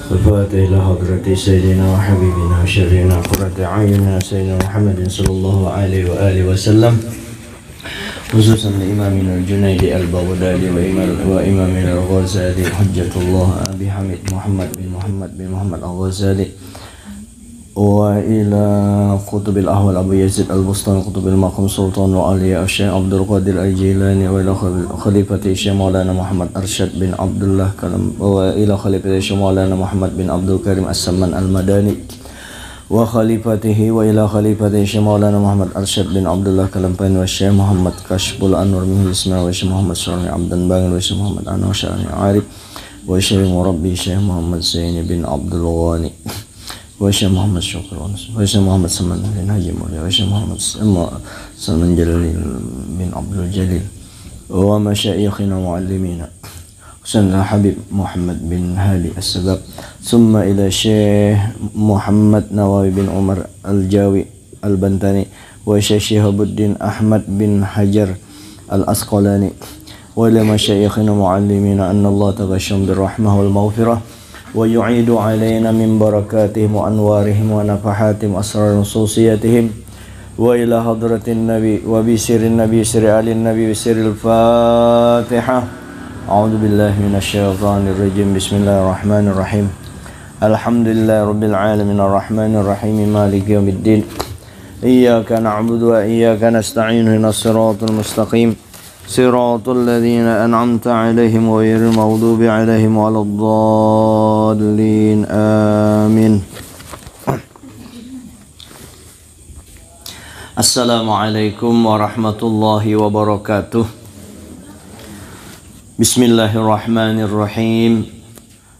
الفاتح إلى حضرة سيدنا وحبيبنا وشفيعنا قرة أعيننا سيدنا محمد صلى الله عليه وآله وسلم، خصوصا لإمامنا الجنيد البغدادي وإمامنا الغزالي حجة الله أبي حميد محمد بن محمد الغزالي، وإلى قطب الأحوال أبو يزيد البسطامي قطب المقام سلطان وعلي الشيخ عبد القادر الجيلاني، وإلى خليفة الشيخ مولانا محمد أرشد بن عبد الله وإلى خليفة الشيخ مولانا محمد بن عبد الكريم السمان المداني وخليفته، وإلى خليفة الشيخ مولانا محمد أرشد بن عبد الله كلمباني، والشيخ محمد كشف الأنور من الإسماعيل، والشيخ محمد شرعي عبدان باغر، والشيخ محمد أنور شرعي عارف، والشيخ مربي الشيخ محمد زين بن عبد الغاني، والشيخ محمد شكر، والشيخ محمد سلمان بن حاجي مولي، والشيخ محمد سلمان جلال بن عبد الجليل، ومشايخنا ومعلمينا سيدنا حبيب محمد بن هادي السباب، ثم إلى الشيخ محمد نواوي بن عمر الجاوي البنتاني، والشيخ شهاب الدين أحمد بن حجر الأسقلاني، وإلى مشايخنا ومعلمينا أن الله تغشم بالرحمة والمغفرة، ويعيد علينا من بركاتهم وأنوارهم ونفحاتهم أسرار نصوصياتهم، وإلى حضرة النبي وبسر النبي سر آل النبي بسر الفاتحة. أعوذ بالله من الشيطان الرجيم. بسم الله الرحمن الرحيم. الحمد لله رب العالمين الرحمن الرحيم مالك يوم الدين، إياك نعبد وإياك نستعين اهدنا الصراط المستقيم صراط الذين أنعمت عليهم غير المغضوب عليهم ولا الضالين آمين. Assalamualaikum warahmatullahi wabarakatuh. Bismillahirrahmanirrahim.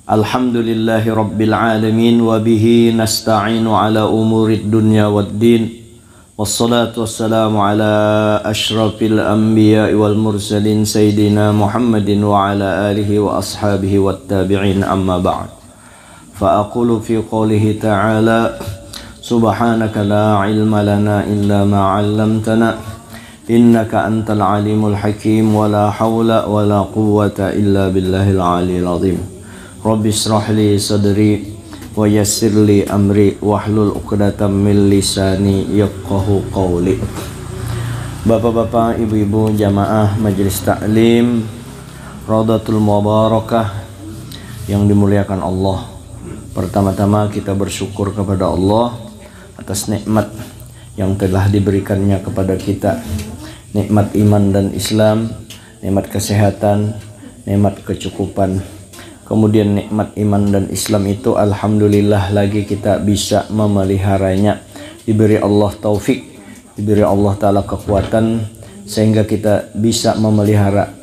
Alhamdulillahi rabbil alamin, wa bihi nasta'inu ala umurid dunya waddin. Wassalatu wassalamu ala ashrafil anbiya wal mursalin sayyidina Muhammadin wa ala alihi wa ashabihi wat tabi'in, amma ba'd. Fa aqulu fi qoulihi ta'ala subhanaka la ilma lana illa ma 'allamtana innaka antal alimul hakim, wa la hawla wa la quwwata illa billahil aliyil azim. Rabbi israh li sadri wa yassir li amri wahlul 'uqdatam min lisani yafqahu qawli. Bapak-bapak, ibu-ibu jamaah majelis taklim Raudatul Mubarakah yang dimuliakan Allah, pertama-tama kita bersyukur kepada Allah atas nikmat yang telah diberikannya kepada kita, nikmat iman dan Islam, nikmat kesehatan, nikmat kecukupan. Kemudian nikmat iman dan Islam itu alhamdulillah lagi kita bisa memeliharanya, diberi Allah taufik, diberi Allah Ta'ala kekuatan sehingga kita bisa memelihara.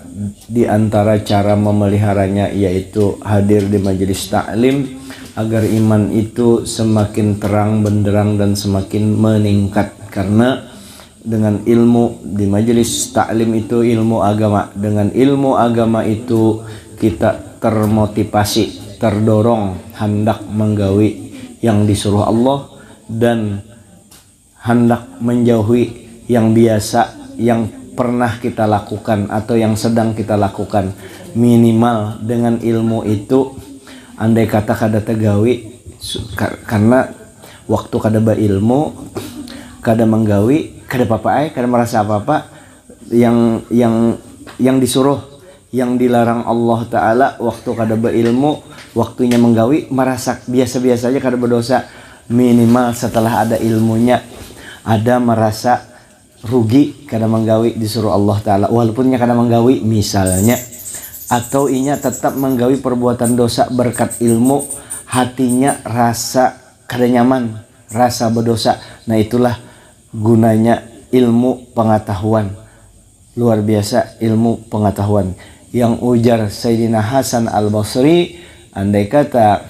Di antara cara memeliharanya yaitu hadir di majelis taklim agar iman itu semakin terang benderang dan semakin meningkat, karena dengan ilmu di majelis taklim itu ilmu agama, dengan ilmu agama itu kita termotivasi, terdorong hendak menggawi yang disuruh Allah dan hendak menjauhi yang biasa yang pernah kita lakukan atau yang sedang kita lakukan. Minimal dengan ilmu itu, andai kata kada tegawi, karena waktu kada berilmu, kada menggawi, kada apa-apa, kada merasa apa-apa, yang disuruh, yang dilarang Allah Ta'ala, waktu kada berilmu, waktunya menggawi, merasa biasa-biasa aja, kada berdosa. Minimal setelah ada ilmunya, ada merasa rugi kada menggawi disuruh Allah Ta'ala, walaupunnya kada menggawi misalnya, atau inya tetap menggawi perbuatan dosa berkat ilmu, hatinya rasa kada nyaman, rasa berdosa. Nah itulah gunanya ilmu pengetahuan, luar biasa ilmu pengetahuan. Yang ujar Sayyidina Hasan al-Basri, andai kata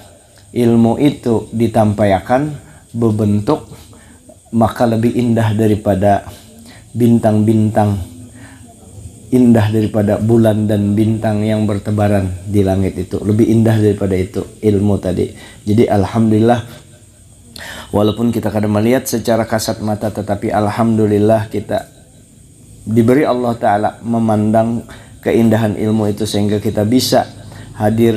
ilmu itu ditampaikan berbentuk, maka lebih indah daripada bintang-bintang, indah daripada bulan dan bintang yang bertebaran di langit itu, lebih indah daripada itu ilmu tadi. Jadi alhamdulillah, walaupun kita kadang melihat secara kasat mata, tetapi alhamdulillah kita diberi Allah Ta'ala memandang keindahan ilmu itu sehingga kita bisa hadir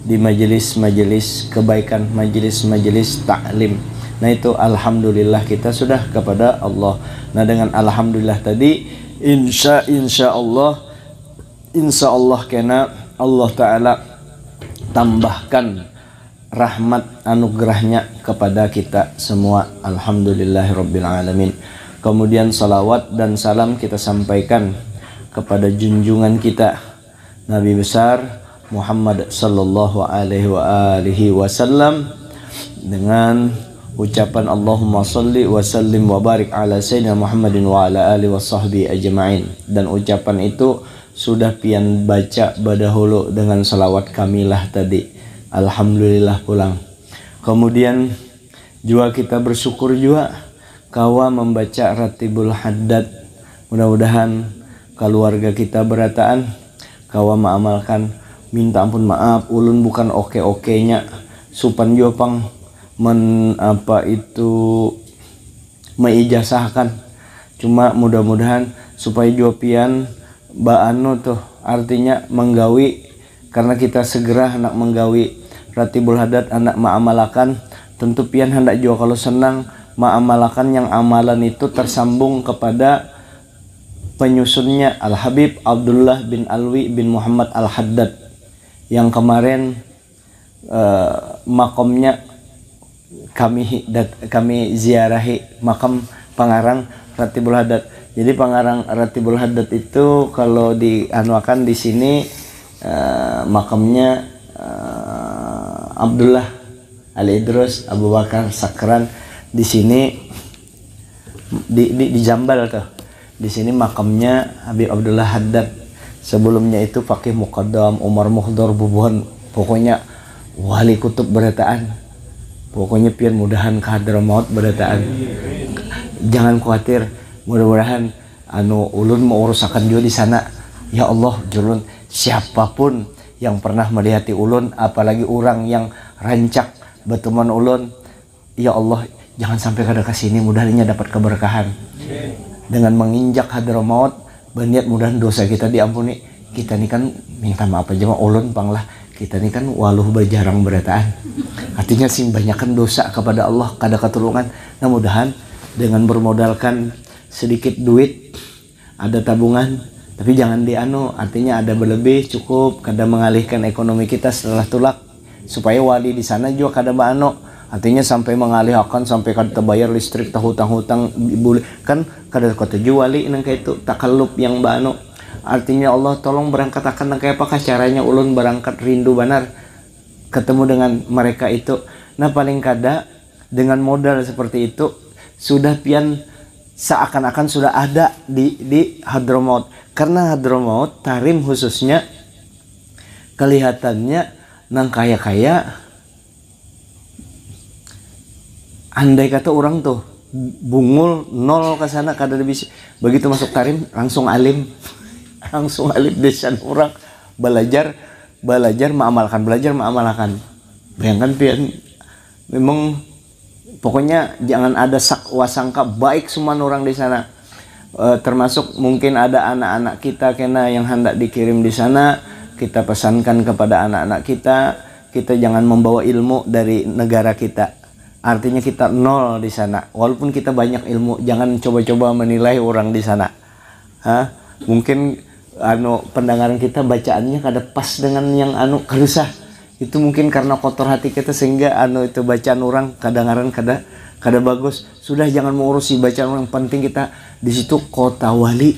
di majelis-majelis kebaikan, majelis-majelis taklim. Nah itu alhamdulillah kita sudah kepada Allah. Nah dengan alhamdulillah tadi insya Allah kena Allah Ta'ala tambahkan rahmat anugerahnya kepada kita semua. Alhamdulillahirabbil alamin. Kemudian salawat dan salam kita sampaikan kepada junjungan kita Nabi besar Muhammad sallallahu alaihi wasallam dengan ucapan Allahumma salli wa sallim wa barik ala sayyidina Muhammadin wa ala alihi washabbihi ajma'in. Dan ucapan itu sudah pian baca badahulu dengan salawat kamilah tadi. Alhamdulillah pulang. Kemudian juga kita bersyukur juga kawa membaca Ratibul Haddad. Mudah-mudahan keluarga kita berataan kawa mengamalkan. Minta ampun maaf ulun bukan oke-okenya supan jopang meijazahkan. Cuma mudah-mudahan supaya jopian baano tuh artinya menggawi, karena kita segera hendak menggawi Ratibul Haddad anak ma'amalakan. Tentu pian hendak juga kalau senang ma'amalakan yang amalan itu tersambung kepada penyusunnya Al-Habib Abdullah bin Alwi bin Muhammad Al-Haddad yang kemarin makamnya kami ziarahi, makam pengarang Ratibul Haddad. Jadi pengarang Ratibul Haddad itu kalau dianuakan di sini makamnya Abdullah Al-Idrus Abu Bakar Sakran. Di sini di Jambal tuh. Di sini makamnya Habib Abdullah Haddad. Sebelumnya itu Faqih Muqaddam Umar Muhdar Bubuhan. Pokoknya wali kutub berataan. Pokoknya pian mudahan ke Hadramaut berataan. Jangan khawatir, mudah-mudahan ulun mau urusakan juga di sana. Ya Allah, julun siapapun yang pernah melihati ulun, apalagi orang yang rancak berteman ulun, ya Allah jangan sampai kada ke sini, mudahannya dapat keberkahan. Dengan menginjak Hadramaut, berniat mudahan dosa kita diampuni. Kita ini kan minta maaf aja mah ulun panglah. Kita ini kan waluh berjarang berataan. Artinya sing banyakkan dosa kepada Allah, kada ketulungan. Nah mudahan dengan bermodalkan sedikit duit, ada tabungan, tapi jangan artinya ada berlebih cukup, kada mengalihkan ekonomi kita setelah tulak, supaya wali di sana juga kada baano, artinya sampai mengalihkan sampai kada terbayar listrik, hutang-hutang boleh kan kada kota juga wali nang kayak itu takallup yang baano. Artinya Allah tolong berangkat akan kayak apakah caranya ulun berangkat rindu benar ketemu dengan mereka itu. Nah paling kada dengan modal seperti itu sudah pian seakan-akan sudah ada di Hadramaut. Karena Hadramaut Tarim khususnya kelihatannya nang kaya-kaya, andai kata orang tuh bungul nol ke sana kada bisa, begitu masuk Tarim langsung alim desan orang belajar mengamalkan. Bayangkan pian memang pokoknya jangan ada wasangka baik semua orang di sana. Termasuk mungkin ada anak-anak kita kena yang hendak dikirim di sana, kita pesankan kepada anak-anak kita jangan membawa ilmu dari negara kita. Artinya kita nol di sana. Walaupun kita banyak ilmu, jangan coba-coba menilai orang di sana. Mungkin pendengaran kita bacaannya kada pas dengan yang kerusah. Itu mungkin karena kotor hati kita sehingga itu bacaan orang kadang-kadang kada bagus. Sudah jangan mengurusi bacaan orang, penting kita di situ kota wali.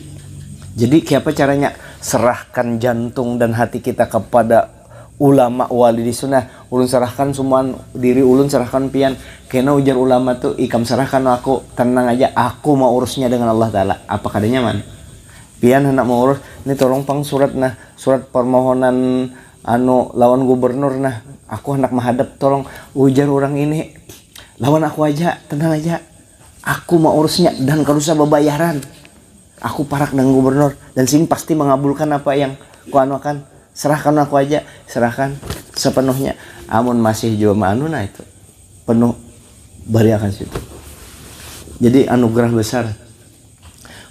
Jadi siapa caranya? Serahkan jantung dan hati kita kepada ulama wali di sunnah. Ulun serahkan semua diri ulun, serahkan pian. Kena ujar ulama tuh ikam serahkan aku, tenang aja aku mau urusnya dengan Allah Ta'ala. Apa kadanya man? Pian hendak mau urus. Ini tolong pang surat permohonan lawan gubernur aku hendak menghadap, tolong ujar orang ini lawan aku aja, tenang aja aku mau urusnya dan kalau usah bayaran, aku parak dengan gubernur dan sini pasti mengabulkan apa yang ku anukan. Serahkan aku aja, serahkan sepenuhnya. Amun masih juga itu penuh bariakan situ. Jadi anugerah besar.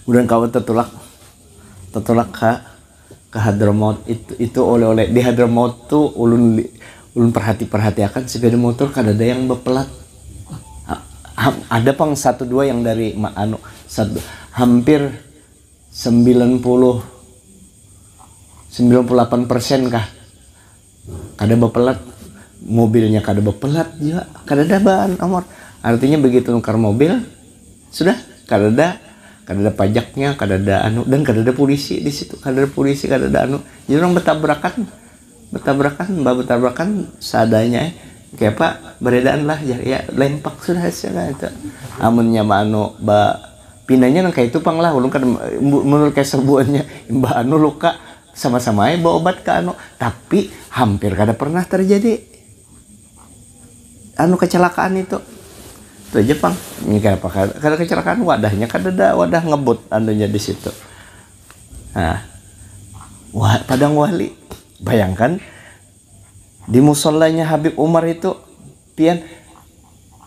Kemudian kau tertolak ke Hadramaut itu oleh-oleh di Hadramaut tuh ulun perhatikan sepeda motor kadada yang bepelat. Ada pang satu dua yang dari hampir 98% kah kada bepelat, mobilnya kada bepelat juga, kadada ban nomor. Artinya begitu nukar mobil sudah kadada pajaknya, kadada dan kadada polisi di situ, kadada polisi, kadada jadi orang betabrakan seadanya kayak pak beredaan lah ya lempak sudah hasilnya itu amunnya pinanya nang kayak itu pang lah ulun kan menurut kayak serbuannya mbak luka sama-sama bawa obat ke tapi hampir kada pernah terjadi kecelakaan itu aja pang ini kayak apa kada kecelakaan wadahnya kada wadah ngebut anunya di situ. Nah Padang Wali bayangkan di musolanya Habib Umar itu pian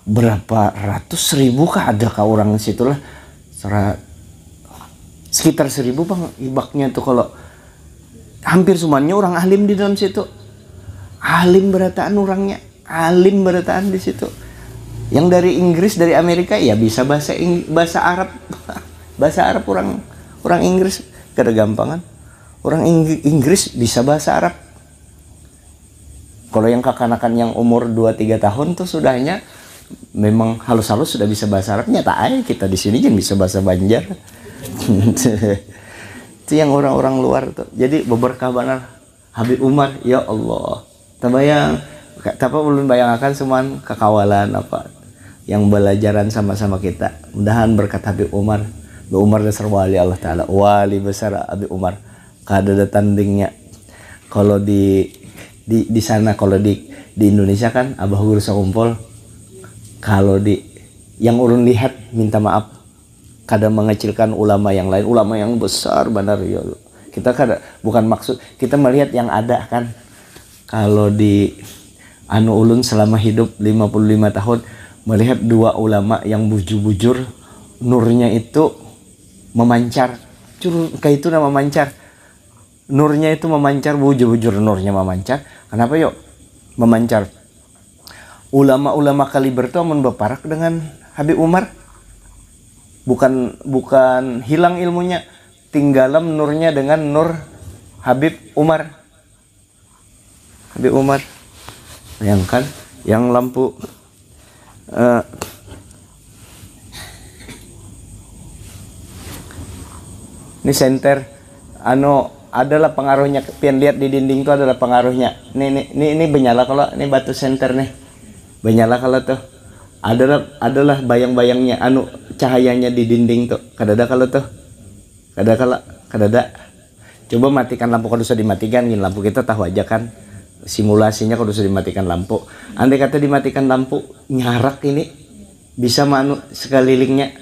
berapa ratus ribu kah ada kah orang situlah sekitar 1.000 bang ibaknya tuh kalau hampir semuanya orang alim di dalam situ, alim berataan orangnya, alim berataan di situ. Yang dari Inggris dari Amerika ya bisa bahasa Arab bahasa Arab orang Inggris kada gampangan, orang Inggris bisa bahasa Arab. Kalau yang kekanakan yang umur 2-3 tahun tuh sudahnya memang halus-halus sudah bisa bahasa Arab. Nyata aja kita di sini jangan bisa bahasa Banjar. Itu yang orang-orang luar tuh. Jadi beberkah benar Habib Umar, ya Allah. Terbayang, tapi belum bayangkan semua kekawalan apa yang belajaran sama-sama kita. Mudahan berkat Habib Umar. Habib Umar dasar wali Allah Ta'ala, wali besar Habib Umar. Kada ada tandingnya. Kalau di sana, kalau di Indonesia kan Abah Guru Sakumpul, kalau yang ulun lihat minta maaf kadang mengecilkan ulama yang lain, ulama yang besar benar ya. Kita kada bukan maksud kita melihat yang ada kan. Kalau di ulun selama hidup 55 tahun melihat dua ulama yang bujur-bujur nurnya itu memancar. Kayak itu nama memancar. Nurnya itu memancar, bujur-bujur nurnya memancar. Kenapa yuk memancar? Ulama-ulama kaliber itu amun beparak dengan Habib Umar bukan hilang ilmunya, tinggalam nurnya dengan nur Habib Umar. Habib Umar, bayangkan yang lampu ini senter adalah pengaruhnya, pian lihat di dinding itu adalah pengaruhnya. Ini benyala kalau ini batu senter nih. Benyala kalau tuh adalah bayang-bayangnya cahayanya di dinding tuh. Kadada kalau tuh. Kadada. Coba matikan lampu kalau sudah dimatikan, gini lampu kita tahu aja kan. Simulasinya kalau sudah dimatikan lampu. Andai kata dimatikan lampu nyarak ini bisa sekelilingnya.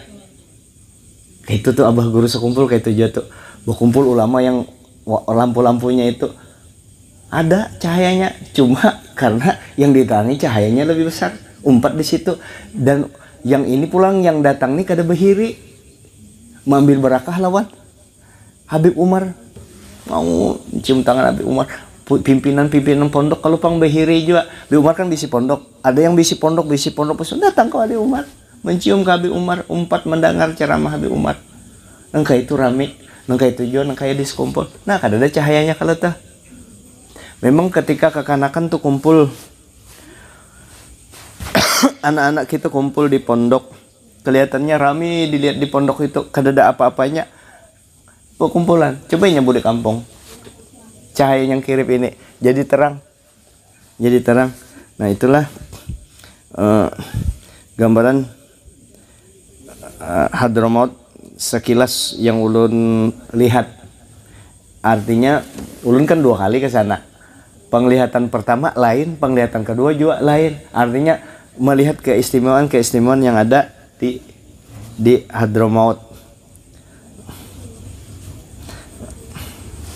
Kayak itu tuh Abah Guru Sekumpul kayak itu jatuh. Berkumpul ulama yang lampu-lampunya itu ada cahayanya, cuma karena yang ditahangi cahayanya lebih besar, umpat di situ. Dan yang ini pulang yang datang nih kada behiri mengambil berakah lawan Habib Umar, mau cium tangan Habib Umar. Pimpinan pondok kalau pang behiri juga Habib Umar kan bisi pondok, ada yang bisi pondok pas datang ke Habib Umar mencium ke Habib Umar, umpat mendengar ceramah Habib Umar. Nangka itu rame, nangka itu jual, nangka ya diskumpul. Nah kada ada cahayanya kalau tah. Memang ketika kekanakan tuh kumpul anak-anak kita kumpul di pondok, kelihatannya rame dilihat di pondok itu, kada ada apa-apanya. Perkumpulan, coba nyebut di kampung. Cahaya yang kirip ini jadi terang. Nah itulah gambaran Hadramaut sekilas yang ulun lihat. Artinya ulun kan 2 kali ke sana. Penglihatan pertama lain, penglihatan kedua juga lain. Artinya melihat keistimewaan yang ada di Hadramaut.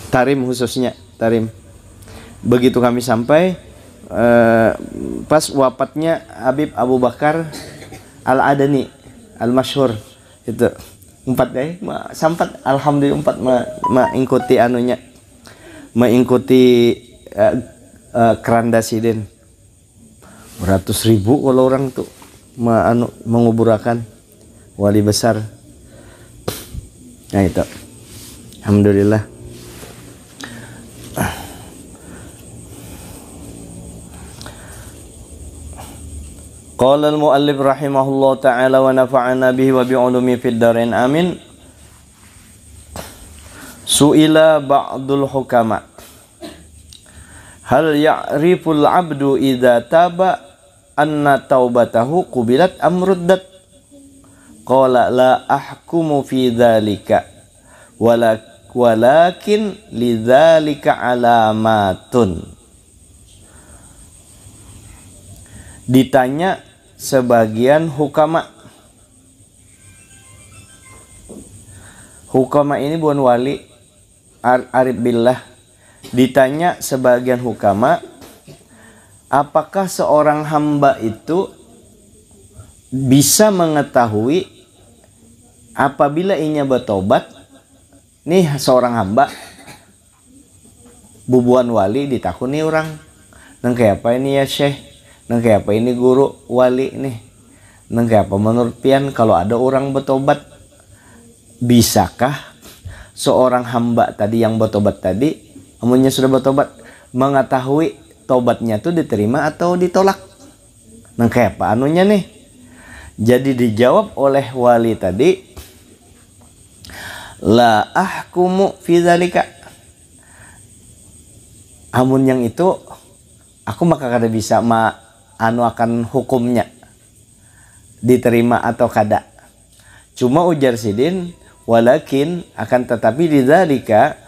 Tarim khususnya, Tarim. Begitu kami sampai pas wafatnya Habib Abu Bakar Al-Adani Al-Masyhur itu 4 deh sampat alhamdulillah 4 mengikuti mengikuti keranda sidin 200.000 kalau orang tuh menguburakan wali besar. Nah itu, alhamdulillah. Qala al-muallif rahimahullah ta'ala wa nafa'ana bihi wa bi'ulumi fid dharain amin. Su'ila ba'dul hukama hal ya'riful 'abdu idza taba anna taubatahu qubilat am ruddat? Qala la ahkumu fi dzalika walakin lidzalika alamatun. Ditanya sebagian hukama. Hukama ini bukan wali, arif billah. Ditanya sebagian hukama, apakah seorang hamba itu bisa mengetahui apabila inya bertobat? Nih seorang hamba bubuan wali ditakuni orang, nang kayak apa ini ya syekh? Nang kayak apa ini guru wali nih? Nang kayak apa menurut pian kalau ada orang bertobat? Bisakah seorang hamba tadi yang bertobat tadi, amunnya sudah bertobat, mengetahui tobatnya tuh diterima atau ditolak? Nang kayak apa anunya nih? Jadi dijawab oleh wali tadi, la ahkumu fi dzalika. Amun yang itu aku maka kada bisa akan hukumnya diterima atau kada. Cuma ujar sidin, walakin akan tetapi di dzalika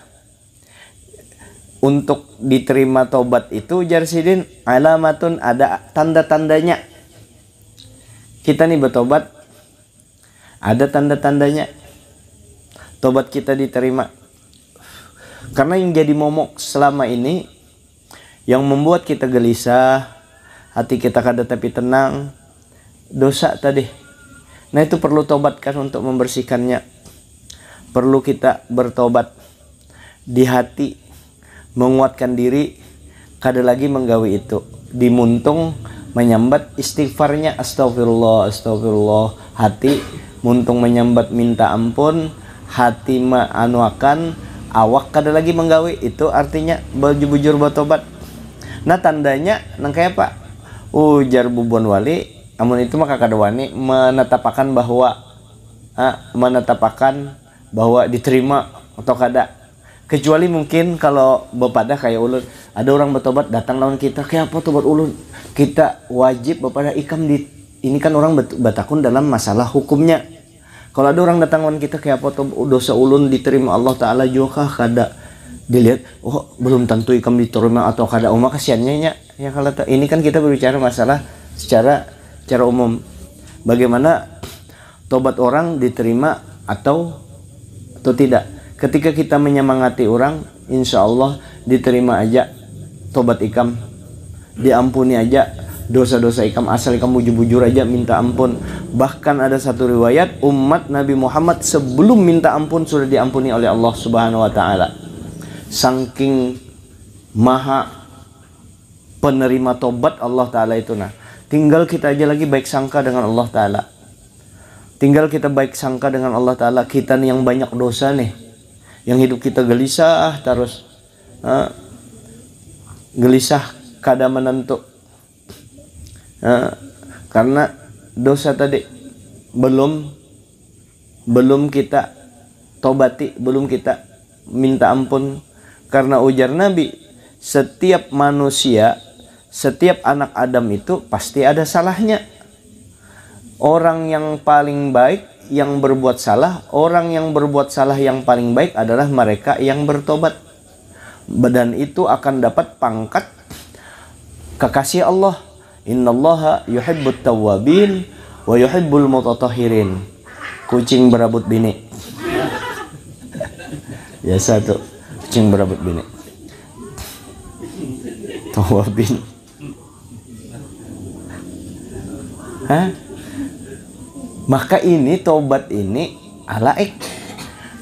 untuk diterima tobat itu ujar sidin alamatun, ada tanda-tandanya. Kita nih bertobat, ada tanda-tandanya tobat kita diterima. Karena yang jadi momok selama ini, yang membuat kita gelisah, hati kita kada tapi tenang, dosa tadi. Nah itu perlu tobatkan untuk membersihkannya. Perlu kita bertobat di hati, menguatkan diri, kada lagi menggawi itu. Dimuntung menyambat istighfarnya, astagfirullah, astagfirullah. Hati muntung menyambat minta ampun, hati akan awak kada lagi menggawi. Itu artinya bujur bertobat. Nah tandanya nang kayak apa? Ujar bubuan wali, amun itu maka kada wani menetapkan bahwa diterima atau kada. Kecuali mungkin kalau bepada kayak ulun, ada orang bertobat datang lawan kita, kayak apa tobat ulun? Kita wajib bepada ikam di ini kan orang batakun dalam masalah hukumnya. Kalau ada orang datang lawan kita, kayak apa dosa ulun diterima Allah Ta'ala juga kada? Dilihat, oh belum tentu ikam diterima atau kada, maka kasihannya ya kalau ini kan kita berbicara masalah secara umum, bagaimana tobat orang diterima atau tidak. Ketika kita menyemangati orang, insya Allah diterima aja tobat ikam, diampuni aja dosa-dosa ikam, asal ikam bujur-bujur aja minta ampun. Bahkan ada satu riwayat, umat Nabi Muhammad sebelum minta ampun sudah diampuni oleh Allah Subhanahu wa Ta'ala. Saking maha penerima tobat Allah Ta'ala itu. Nah, tinggal kita aja lagi baik sangka dengan Allah Ta'ala. Tinggal kita baik sangka dengan Allah Ta'ala. Kita nih yang banyak dosa nih, yang hidup kita gelisah terus, gelisah kada menentu, karena dosa tadi belum kita tobati, belum kita minta ampun. Karena ujar Nabi, setiap manusia, setiap anak Adam itu pasti ada salahnya. Orang yang paling baik yang berbuat salah, orang yang berbuat salah yang paling baik adalah mereka yang bertobat. Dan itu akan dapat pangkat kekasih Allah. Innallaha yuhibbut tawwabin wa yuhibbul mutatahhirin. Kucing berabut bini. Biasa tuh, kucing berabut bini. Tawwabin. Hah? Maka ini tobat ini alaik.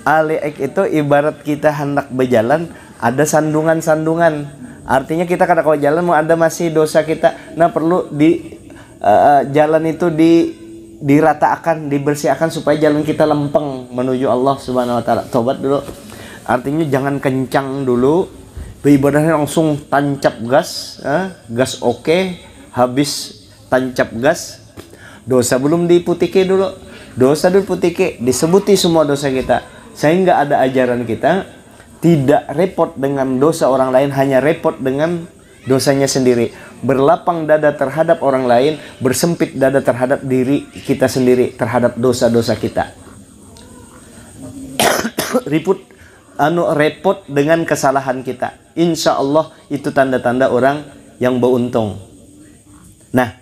Alaik itu ibarat kita hendak berjalan, ada sandungan-sandungan, Artinya kita kada kalau jalan mau ada masih dosa kita. Nah perlu di jalan itu diratakan, dibersihkan supaya jalan kita lempeng menuju Allah Subhanahu wa taala. Tobat dulu. Artinya jangan kencang dulu. Beribadahnya langsung tancap gas, gas oke, habis tancap gas. Dosa belum diputiki dulu. Dosa dulu putiki, disebuti semua dosa kita. Sehingga ada ajaran kita tidak repot dengan dosa orang lain, hanya repot dengan dosanya sendiri. Berlapang dada terhadap orang lain, bersempit dada terhadap diri kita sendiri, terhadap dosa-dosa kita. Repot dengan kesalahan kita. Insya Allah itu tanda-tanda orang yang beruntung. Nah,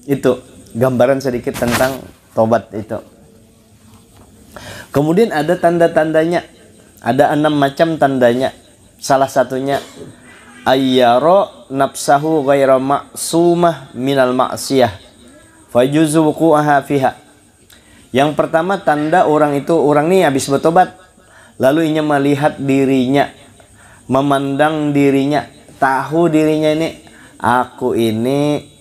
itu gambaran sedikit tentang tobat itu. Kemudian ada tanda-tandanya. Ada 6 macam tandanya. Salah satunya ayyara nafsahu ghaira ma'sumah minal ma'siyah fajuzu wuqu'aha fiha. Yang pertama tanda orang ini habis bertobat, lalu ia melihat dirinya, memandang dirinya, tahu dirinya ini, aku ini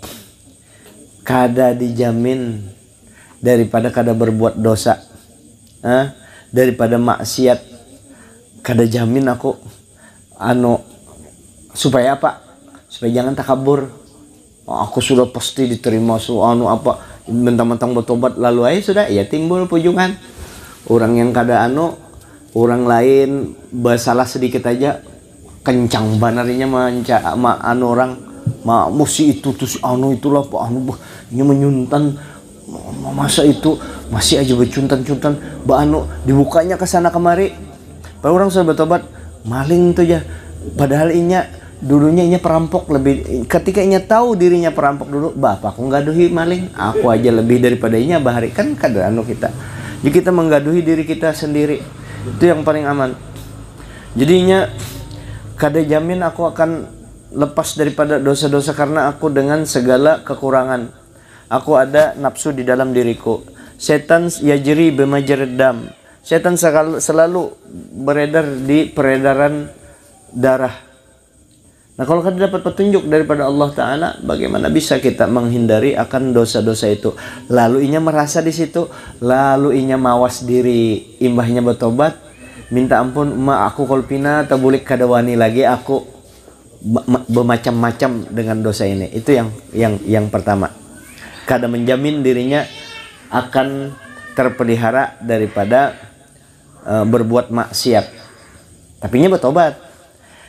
kada dijamin daripada kada berbuat dosa, daripada maksiat, kada jamin aku supaya apa? Supaya jangan takabur. Aku sudah pasti diterima mentang-mentang bertobat lalu aja sudah, ya timbul pujukan. Orang yang kada orang lain bersalah sedikit aja kencang banarinya orang musi itu tuh itulah pak ini menyuntan, masa itu masih aja bercuntan-cuntan dibukanya ke sana kemari. Padahal orang sudah bertobat, maling tuh ya. Padahal dulunya perampok lebih. Ketika tahu dirinya perampok dulu, bapak aku nggaduhi maling, aku aja lebih daripada bahari kan kada kita. Jadi kita menggaduhi diri kita sendiri. Itu yang paling aman. Jadinya kada jamin aku akan lepas daripada dosa-dosa karena aku dengan segala kekurangan. Aku ada nafsu di dalam diriku. Setan yajri bimajrid dam. Setan selalu beredar di peredaran darah. Nah, kalau kita dapat petunjuk daripada Allah Ta'ala, bagaimana bisa kita menghindari akan dosa-dosa itu? Lalu inya merasa di situ, lalu inya mawas diri, imbahnya bertobat, minta ampun, aku kolpina tabulik kadawani lagi, aku bermacam-macam dengan dosa ini. Itu yang pertama. Kada menjamin dirinya akan terpelihara daripada berbuat maksiat. Tapi inya bertobat.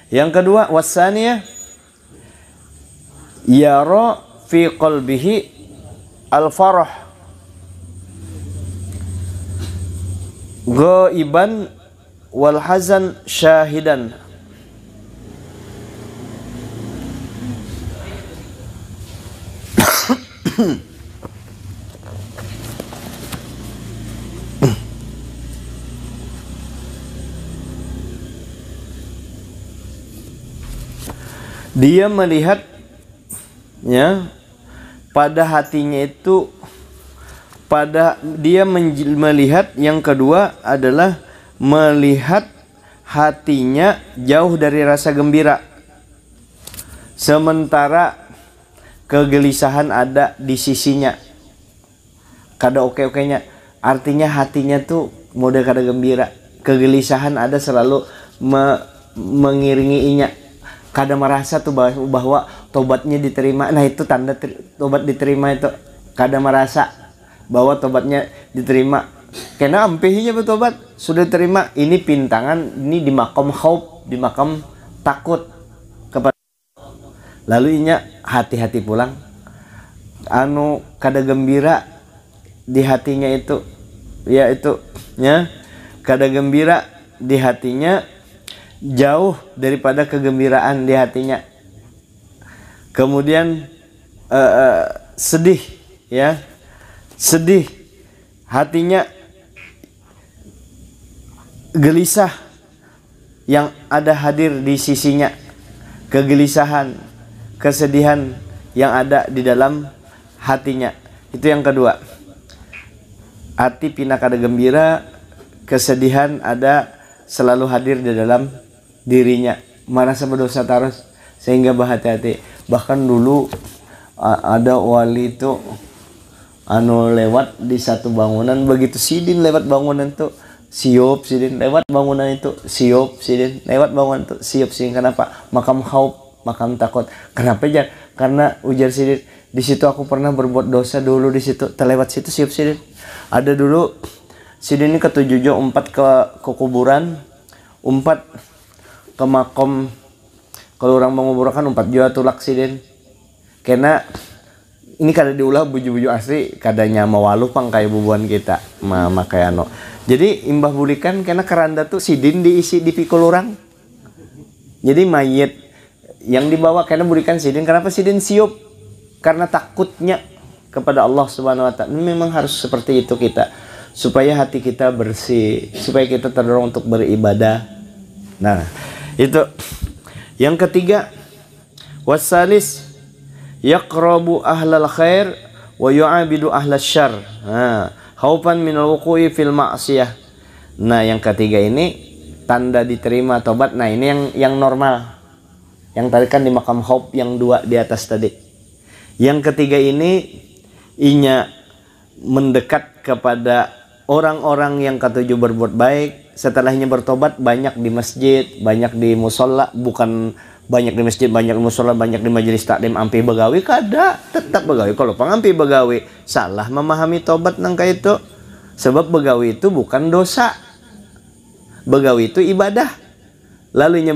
Yang kedua, wasaniyah yara fi qalbihi al-farah ghaiban wal hazan syahidan. Dia melihat pada hatinya itu, melihat, yang kedua adalah melihat hatinya jauh dari rasa gembira, sementara kegelisahan ada di sisinya, kada oke-okenya. Artinya hatinya tuh model kada gembira, kegelisahan ada selalu mengiringinya. Kada merasa tuh bahwa tobatnya diterima. Nah, itu tanda tobat diterima itu. Kada merasa bahwa tobatnya diterima. Karena ampihinya bertobat sudah diterima. Ini pintangan, ini di makam khauf, di makam takut kepada. Lalu inya hati-hati pulang. Kada gembira di hatinya itu. Kada gembira di hatinya, jauh daripada kegembiraan di hatinya. Kemudian sedih, sedih, hatinya gelisah yang ada hadir di sisinya, kegelisahan, kesedihan yang ada di dalam hatinya. Itu yang kedua. Hati pina kada gembira, kesedihan ada selalu hadir di dalam dirinya, merasa berdosa terus. sehingga berhati-hati. Bahkan dulu ada wali itu lewat di satu bangunan, begitu sidin lewat bangunan tuh siup sidin, lewat bangunan itu siup sidin, lewat bangunan itu siup sidin. Kenapa? Makam khauf, makam takut. Kenapa ya? Karena ujar sidin, di situ aku pernah berbuat dosa dulu, di situ terlewat situ siup sidin. Ada dulu sidin ini ketujuh umpat ke kuburan, umpat ke makom. Kalau orang menguburkan umpat juga tulak sidin. Karena ini kada diulah buju-buju asli, kadanya mawalu pangkai bubuan kita makanya jadi imbah bulikan karena keranda tuh sidin diisi di pikul orang. Jadi mayit yang dibawa karena bulikan sidin. Kenapa sidin siup? Karena takutnya kepada Allah Subhanahu wa Ta'ala. Memang harus seperti itu kita, supaya hati kita bersih, supaya kita terdorong untuk beribadah. Nah, itu yang ketiga. Wasalis yaqrabu ahlal khair wa yu'abidu ahlas syarr. Khaufan minal wuqu'i fil ma'siyah. Nah, yang ketiga ini tanda diterima tobat. Nah, ini yang normal. Yang tadi kan di makam khauf yang dua di atas tadi. Yang ketiga ini inya mendekat kepada orang-orang yang ketujuh berbuat baik, setelahnya bertobat, banyak di masjid, banyak di musola, bukan banyak di masjid, banyak di musola, banyak di majelis taklim, ampi begawi kada, tetap begawi. Kalau pengampi begawi salah memahami tobat nangka itu. Sebab begawi itu bukan dosa, begawi itu ibadah. Lalunya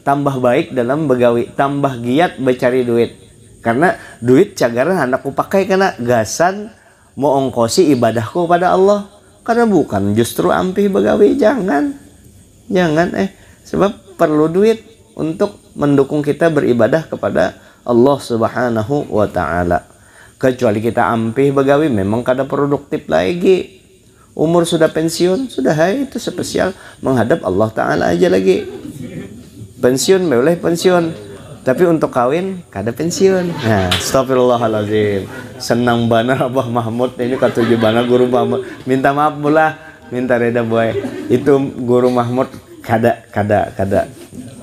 tambah baik dalam begawi, tambah giat mencari duit. Karena duit cagaran anakku pakai karena gasan mau ongkosi ibadahku pada Allah. Karena bukan justru ampi begawi, jangan sebab perlu duit untuk mendukung kita beribadah kepada Allah Subhanahu wa Ta'ala. Kecuali kita ampih begawi, memang kada produktif lagi. Umur sudah pensiun, sudah itu spesial menghadap Allah Ta'ala aja lagi. Pensiun boleh pensiun, tapi untuk kawin kada pensiun. Nah, astagfirullahaladzim. Senang banget Abah Mahmud ini ketujuh banget guru Mahmud. Minta maaf pula, minta reda boy. Itu guru Mahmud kada.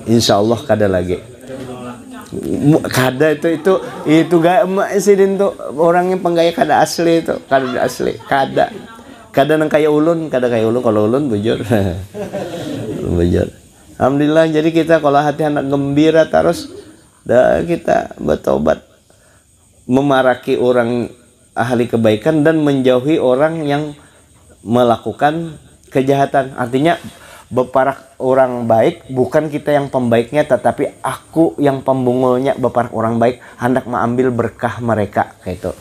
Insya Allah kada lagi. Kada itu gak sidin tuh orang yang penggaya kada asli itu, kada asli, kada nang kaya ulun, kada kaya ulun. Kalau ulun bujur. Bujur. Alhamdulillah, jadi kita kalau hati anak gembira terus, dah kita bertobat, memaraki orang ahli kebaikan dan menjauhi orang yang melakukan kejahatan. Artinya beparak orang baik, bukan kita yang pembaiknya, tetapi aku yang pembungulnya. Beparak orang baik hendak mengambil berkah mereka, kayak itu.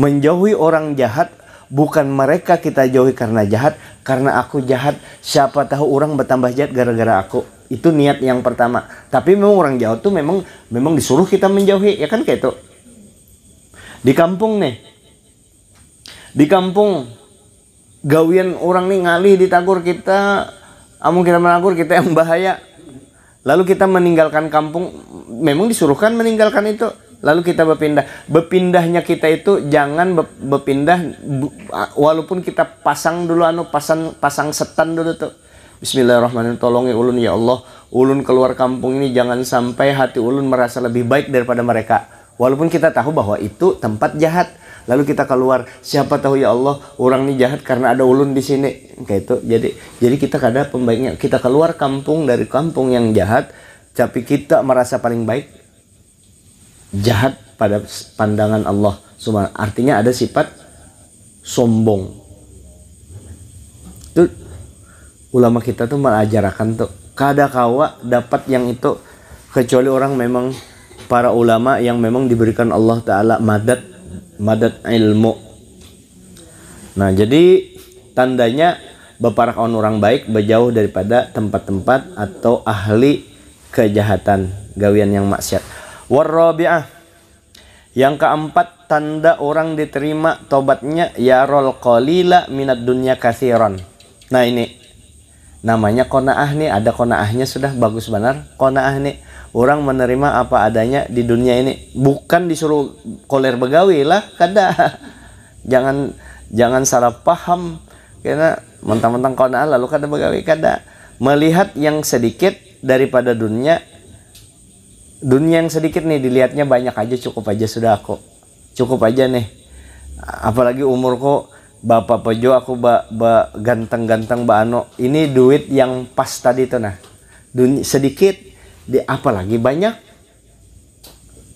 Menjauhi orang jahat, bukan mereka kita jauhi karena jahat, karena aku jahat. Siapa tahu orang bertambah jahat gara-gara aku. Itu niat yang pertama. Tapi memang orang jahat tuh memang disuruh kita menjauhi, ya kan kayak itu. Di kampung nih, di kampung gawian orang nih ngalih ditagur kita. Amun kita menagur, kita yang bahaya. Lalu kita meninggalkan kampung, memang disuruhkan meninggalkan itu. Lalu kita berpindah. Berpindahnya kita itu jangan berpindah walaupun kita pasang dulu pasang setan dulu tuh. Bismillahirrahmanirrahim. Tolongi ulun ya Allah. Ulun keluar kampung ini jangan sampai hati ulun merasa lebih baik daripada mereka. Walaupun kita tahu bahwa itu tempat jahat. Lalu kita keluar, siapa tahu ya Allah orang ini jahat karena ada ulun di sini, kayak itu. Jadi kita kada pembaiknya. Kita keluar kampung dari kampung yang jahat, tapi kita merasa paling baik, jahat pada pandangan Allah Subhanahu. Artinya ada sifat sombong. Itu ulama kita tuh mengajarkan tuh, kada kawa dapat yang itu kecuali orang memang para ulama yang memang diberikan Allah Ta'ala madad ilmu. Nah, jadi tandanya beparak orang baik, berjauh daripada tempat-tempat atau ahli kejahatan, gawian yang maksiat. Warabi'ah, yang keempat tanda orang diterima tobatnya, yarol qalila minad dunya katsiran. Nah, ini namanya qanaah nih, ada qanaahnya, sudah bagus benar qanaah nih. Orang menerima apa adanya di dunia ini, bukan disuruh koler begawi lah, kada. Jangan salah paham, karena mentang-mentang qanaah lalu kada begawi, kada. Melihat yang sedikit daripada dunia, Dunia yang sedikit nih dilihatnya banyak aja, cukup aja sudah aku. Cukup aja nih. Apalagi umurku bapak pejo aku ganteng-ganteng ano. Ini duit yang pas tadi tuh nah. Dunia sedikit apalagi banyak.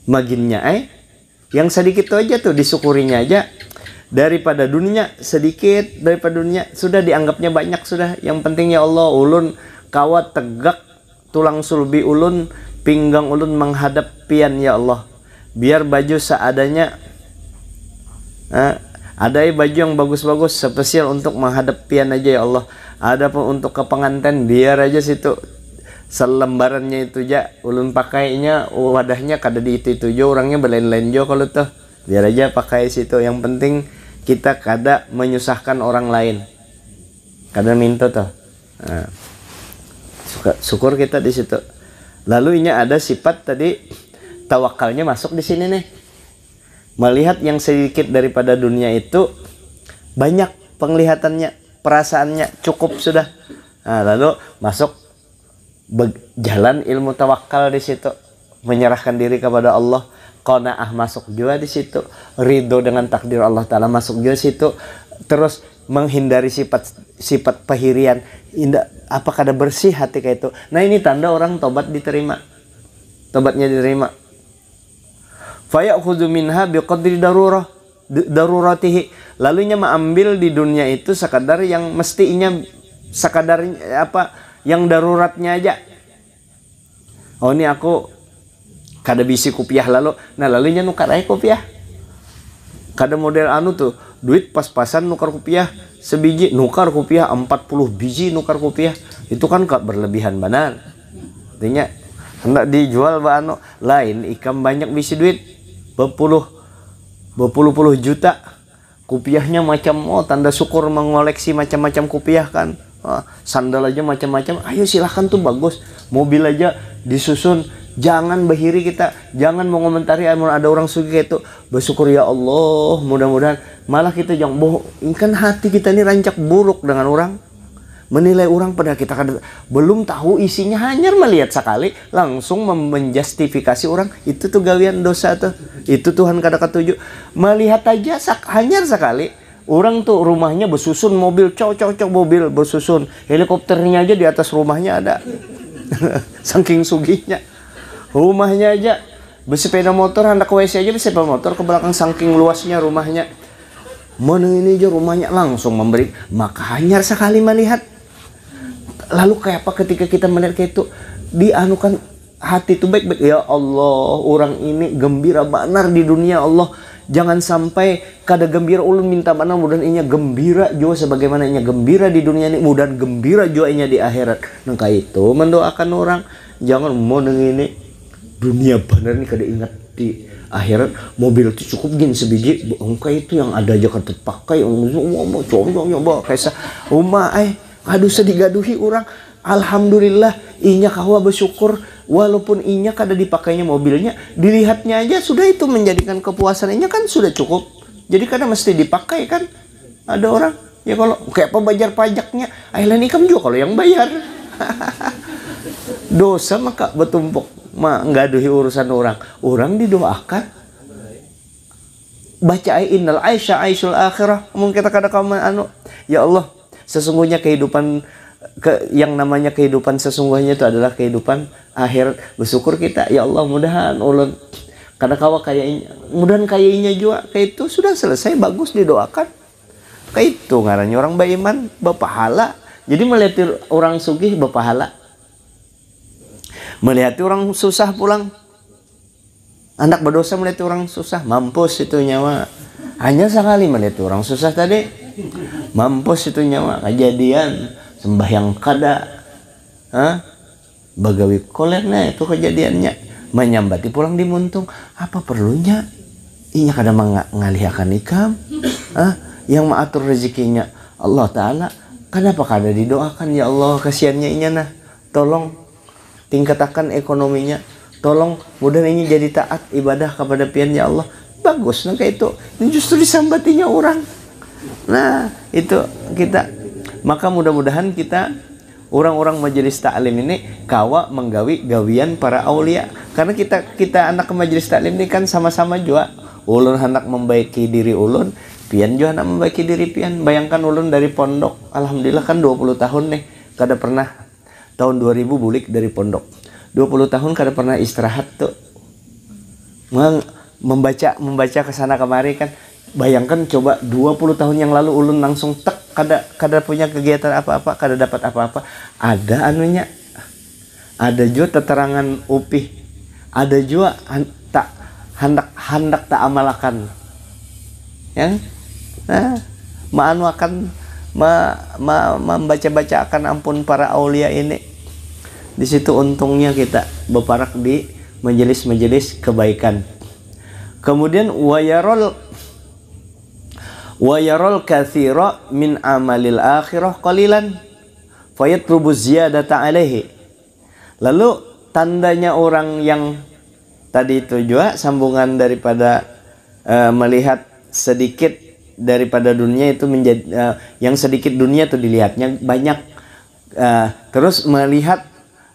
Maginnya yang sedikit tuh aja tuh disyukurinya aja. Daripada dunia sedikit, daripada dunia sudah dianggapnya banyak sudah. Yang penting ya Allah ulun kawat tegak tulang sulbi ulun, pinggang ulun menghadap pian ya Allah. Biar baju seadanya. Ada baju yang bagus-bagus spesial untuk menghadap pian aja ya Allah. Ada pun untuk ke pengantin biar aja situ selembarannya itu aja ulun pakainya, wadahnya kada di itu aja, orangnya belain-lain jo kalau tuh. Biar aja pakai situ, yang penting kita kada menyusahkan orang lain. Kada minta tuh. Nah, syukur kita di situ. Lalu ini ada sifat tadi tawakalnya masuk di sini nih. Melihat yang sedikit daripada dunia itu banyak penglihatannya, perasaannya cukup sudah. Nah, lalu masuk jalan ilmu tawakal di situ, menyerahkan diri kepada Allah. Qanaah masuk juga di situ, ridho dengan takdir Allah Ta'ala masuk juga di situ. Terus menghindari sifat pahirian, apakah ada bersih hati kayak itu. Nah ini tanda orang tobat diterima, tobatnya diterima. Faya'khudhu minha biqadri daruratihi. Lalunya mengambil di dunia itu sekadar yang mestinya, sekadar yang daruratnya aja. Oh ini aku kada bisi kopiah lalunya nukar aja kopiah. Kada model tuh duit pas-pasan nukar kopiah sebiji, nukar kopiah 40 biji nukar kopiah. Itu kan berlebihan benar. Artinya hendak dijual lain ikam banyak bisi duit berpuluh-puluh juta. Kopiahnya macam tanda syukur mengoleksi macam-macam kopiah kan. Sandal aja macam-macam. Ayo silahkan tuh bagus. Mobil aja disusun. Jangan bahiri kita, jangan mengomentari ada orang sugi itu. Bersyukur ya Allah, mudah-mudahan. Malah kita jangan bohong. Kan hati kita ini rancak buruk dengan orang. Menilai orang pada kita belum tahu isinya, hanya melihat sekali langsung menjustifikasi orang. Itu tuh gawian dosa tuh. Itu Tuhan kada ketuju. Melihat aja hanya sekali. Orang tuh rumahnya bersusun, mobil cocok mobil bersusun, helikopternya aja di atas rumahnya ada. Saking sugihnya. Rumahnya aja bersepeda motor, hendak ke WC aja bersepeda motor ke belakang, saking luasnya rumahnya. Mana ini aja rumahnya langsung memberi. Maka hanya sekali melihat. Lalu kayak apa ketika kita melihat kayak itu, dianukan hati itu baik-baik. Ya Allah, orang ini gembira benar di dunia Allah. Jangan sampai kada gembira ulun minta benar, mudah inya gembira juga sebagaimana inya gembira di dunia ini, mudah gembira juga inya di akhirat. Nah kayak itu mendoakan orang, jangan mau ini dunia benar nih kada ingat di akhirat. Mobil itu cukup gin sebiji, engkau itu yang ada aja kada terpakai. Mau coba kaisa rumah aduh sedigaduhi orang. Alhamdulillah inya kawa bersyukur walaupun inya kada dipakainya mobilnya, dilihatnya aja sudah itu menjadikan kepuasan inya kan sudah cukup. Jadi kada mesti dipakai kan. Ada orang ya kalau kayak apa bayar pajaknya, lain ikam juga kalau yang bayar. Dosa maka bertumpuk. Nggaduhi urusan orang. Orang didoakan. Baca innal aisha aisyul akhirah. Mungkin kita kadang ya Allah, sesungguhnya kehidupan yang namanya kehidupan sesungguhnya itu adalah kehidupan akhirat. Bersyukur kita ya Allah, mudahan ulun kada kawa kayaknya, mudahan kayaknya juga kayak itu sudah selesai, bagus didoakan. Kayak itu ngarannya orang beriman berpahala. Jadi melihat orang sugih berpahala. Melihat orang susah pulang, anak berdosa melihat orang susah, mampus itu nyawa. Hanya sekali melihat orang susah tadi, mampus itu nyawa. Kejadian sembahyang kada, bagawi kolernya itu kejadiannya. Menyambati pulang dimuntung, apa perlunya? Inya kada mengalihkan ikam, yang mengatur rezekinya Allah Ta'ala. Kenapa kada didoakan ya Allah, kasihannya inya nah, tolong tingkatkan ekonominya, tolong mudah ini jadi taat ibadah kepada pian ya Allah. Bagus nah kayak itu. Ini justru disambatinya orang. Nah itu kita, maka mudah-mudahan kita orang-orang majelis taklim ini kawa menggawi gawian para aulia. Karena kita anak ke majelis taklim ini kan sama-sama juga ulun hendak membaiki diri ulun, pian juga hendak membaiki diri pian. Bayangkan ulun dari pondok, alhamdulillah kan 20 tahun nih kada pernah, tahun 2000 bulik dari pondok, 20 tahun kada pernah istirahat tuh, membaca kesana kemari kan. Bayangkan coba 20 tahun yang lalu ulun langsung tek kada punya kegiatan apa-apa, kada dapat apa-apa. Ada anunya, ada juga teterangan upih, ada juga tak hendak tak amalakan, yang ma'anu akan membaca-baca akan ampun para aulia ini. Di situ untungnya kita berparak di majelis-majelis kebaikan. Kemudian wayarol kathira min amalil akhirah qalilan fayatlubu ziyadata alaihi. Lalu tandanya orang yang tadi itu juga sambungan daripada melihat sedikit daripada dunia itu menjadi yang sedikit dunia itu dilihatnya banyak, terus melihat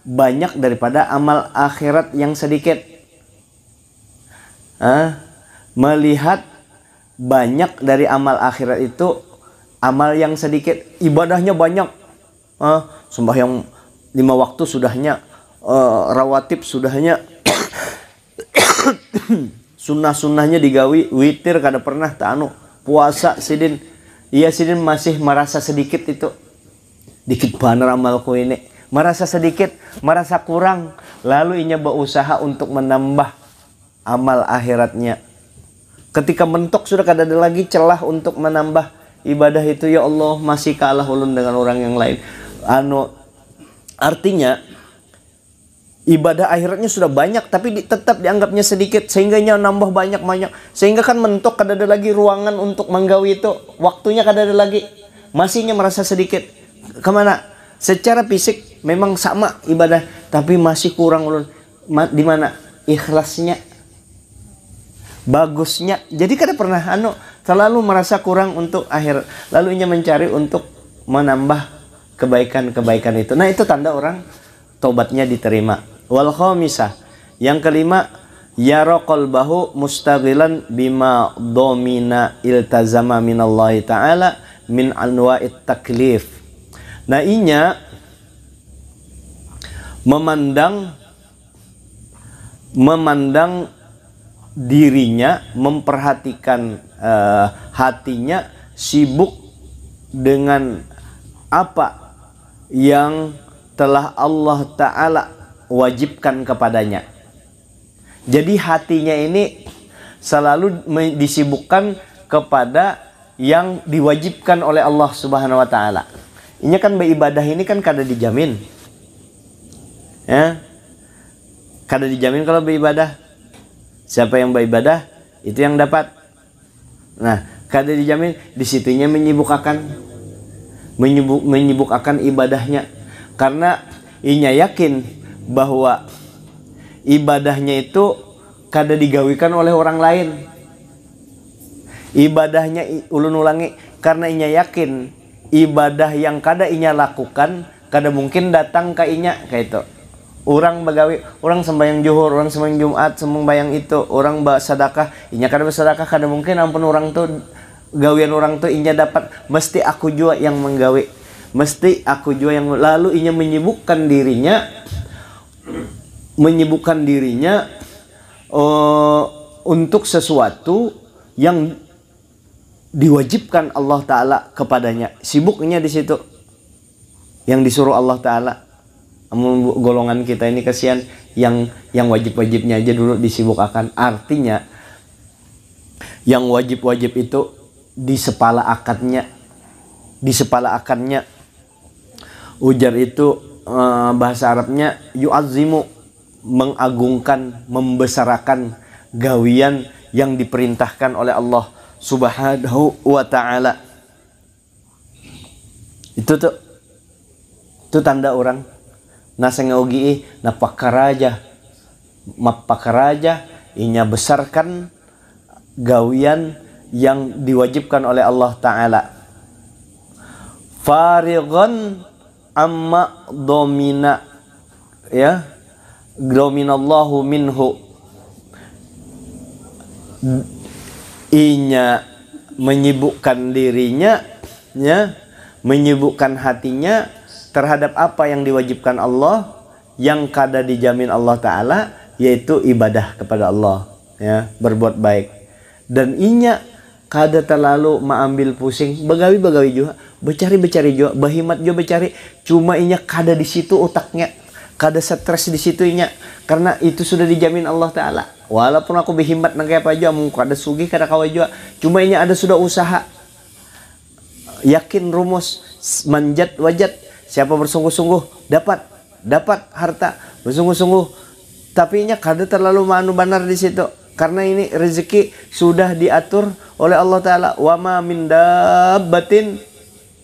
banyak daripada amal akhirat yang sedikit, melihat banyak dari amal akhirat itu amal yang sedikit, ibadahnya banyak, sembahyang 5 waktu sudahnya, rawatib sudahnya, sunnah-sunnahnya digawi, witir kada pernah tak anu, puasa sidin, iya sidin masih merasa sedikit itu, dikit banar amalku ini, merasa sedikit, merasa kurang, lalu inya berusaha untuk menambah amal akhiratnya. Ketika mentok sudah kada ada lagi celah untuk menambah ibadah itu, ya Allah masih kalah ulun dengan orang yang lain. Artinya ibadah akhiratnya sudah banyak tapi tetap dianggapnya sedikit, sehingga nambah banyak-banyak, sehingga kan mentok kada ada lagi ruangan untuk menggawi itu, waktunya kada ada lagi, masihnya merasa sedikit. Kemana? Secara fisik memang sama ibadah tapi masih kurang ulun. Di mana ikhlasnya, bagusnya. Jadi kada pernah terlalu merasa kurang untuk akhirat, lalu ia mencari untuk menambah kebaikan-kebaikan itu. Nah, itu tanda orang tobatnya diterima. Wal khamisah, yang kelima, yara qalbahu mustaghilan bima domina iltazama minallahi ta'ala min anwa'it taklif. Nah, inya memandang dirinya, memperhatikan hatinya sibuk dengan apa yang telah Allah Ta'ala wajibkan kepadanya. Jadi hatinya ini selalu disibukkan kepada yang diwajibkan oleh Allah Subhanahu wa Ta'ala. Ini kan beribadah ini kan kada dijamin, ya, kada dijamin kalau beribadah. Siapa yang beribadah itu yang dapat. Nah, kada dijamin, disitunya menyibukkan ibadahnya, karena inya yakin bahwa ibadahnya itu kada digawikan oleh orang lain. Ibadahnya ulun ulangi, karena inya yakin ibadah yang kada inya lakukan kada mungkin datang ke inya kayak itu. Orang begawi, orang sembahyang zuhur, orang sembahyang Jumat, sembahyang itu, orang bersedekah, inya kada bersedekah kada mungkin ampun orang tuh gawian orang tuh inya dapat, mesti aku juga yang menggawi, mesti aku juga yang, lalu inya menyibukkan dirinya untuk sesuatu yang diwajibkan Allah Ta'ala kepadanya. Sibuknya di situ yang disuruh Allah Ta'ala. Golongan kita ini kasihan yang wajib-wajibnya aja dulu disibukkan. Artinya yang wajib-wajib itu disepalaakannya. Ujar itu bahasa Arabnya yu'azzimu, mengagungkan, membesarakan gawian yang diperintahkan oleh Allah Subhanahu wa Ta'ala. Itu tanda orang nasengogi napakaraja inya besarkan gawian yang diwajibkan oleh Allah Ta'ala. Farighan amma domina, ya, dominallahu minhu, inya menyibukkan dirinya, ya, menyibukkan hatinya terhadap apa yang diwajibkan Allah, yang kada dijamin Allah Ta'ala, yaitu ibadah kepada Allah, ya, berbuat baik. Dan inya kada terlalu mengambil pusing begawi-begawi juga, becari-becari juga, berhimat juga becari, cuma inya kada di situ otaknya, kada stres di situ inya, karena itu sudah dijamin Allah Ta'ala. Walaupun aku berhimat nang kayak apa aja, mungkin kada sugih kada kawai juga, cuma inya ada sudah usaha, yakin rumus manjat wajat, siapa bersungguh-sungguh dapat harta, bersungguh-sungguh. Tapi inya kada terlalu manu banar di situ, karena ini rezeki sudah diatur oleh Allah Ta'ala. Wa ma min dabbatin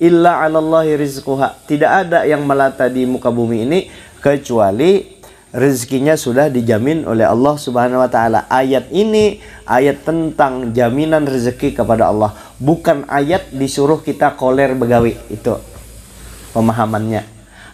illa 'alallahi rizquha. Tidak ada yang melata di muka bumi ini kecuali rezekinya sudah dijamin oleh Allah Subhanahu wa Ta'ala. Ayat ini ayat tentang jaminan rezeki kepada Allah, bukan ayat disuruh kita koler begawi. Itu pemahamannya.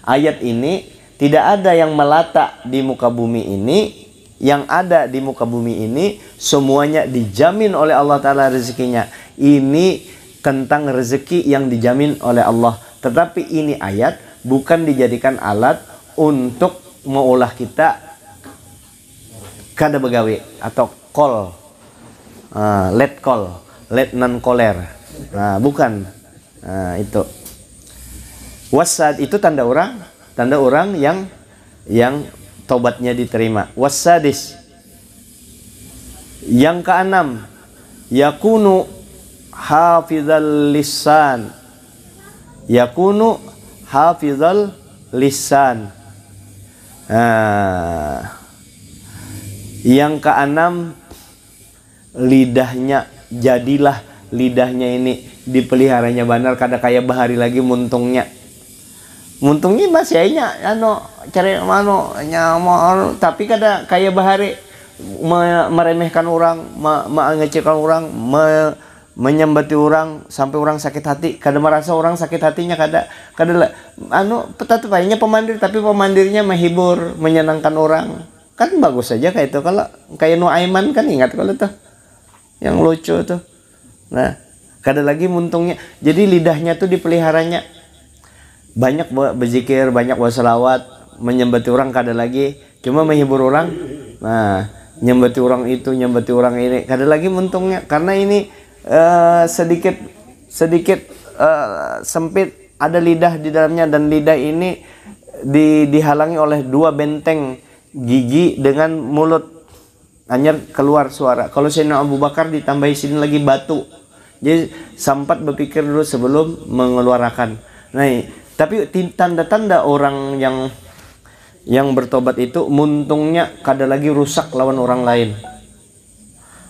Ayat ini tidak ada yang melata di muka bumi ini. Yang ada di muka bumi ini semuanya dijamin oleh Allah Ta'ala rezekinya. Ini tentang rezeki yang dijamin oleh Allah. Tetapi ini ayat bukan dijadikan alat untuk mengolah kita kada begawi atau call, let non koler. Nah, bukan. Nah, itu wasad itu tanda orang yang tobatnya diterima. Wasadis, yang keenam, yakunu hafizal lisan, yakunu hafizal lisan. Yang keenam, lidahnya, jadilah lidahnya ini dipeliharanya benar, kada kayak bahari lagi muntungnya masih nya cari mano nyamor, tapi kada kayak bahari meremehkan orang, mengecilkan orang, menyembati orang sampai orang sakit hati, kada merasa orang sakit hatinya, kada petatunya pemandir, tapi pemandirnya menghibur, menyenangkan orang, kan bagus saja kayak itu. Kalau kayak Nuaiman kan, ingat kalau tuh yang lucu tuh. Nah, kada lagi muntungnya, jadi lidahnya tuh dipeliharanya banyak berzikir, banyak berselawat, menyembati orang kada lagi, cuma menghibur orang. Nah, nyembati orang itu, nyembati orang ini, kada lagi muntungnya, karena ini sedikit sempit, ada lidah di dalamnya, dan lidah ini dihalangi oleh dua benteng gigi dengan mulut, hanya keluar suara. Kalau Sayyidina Abu Bakar ditambahi sini lagi batu, jadi sempat berpikir dulu sebelum mengeluarkan. Nah, tapi tanda-tanda orang yang bertobat itu muntungnya kada lagi rusak lawan orang lain,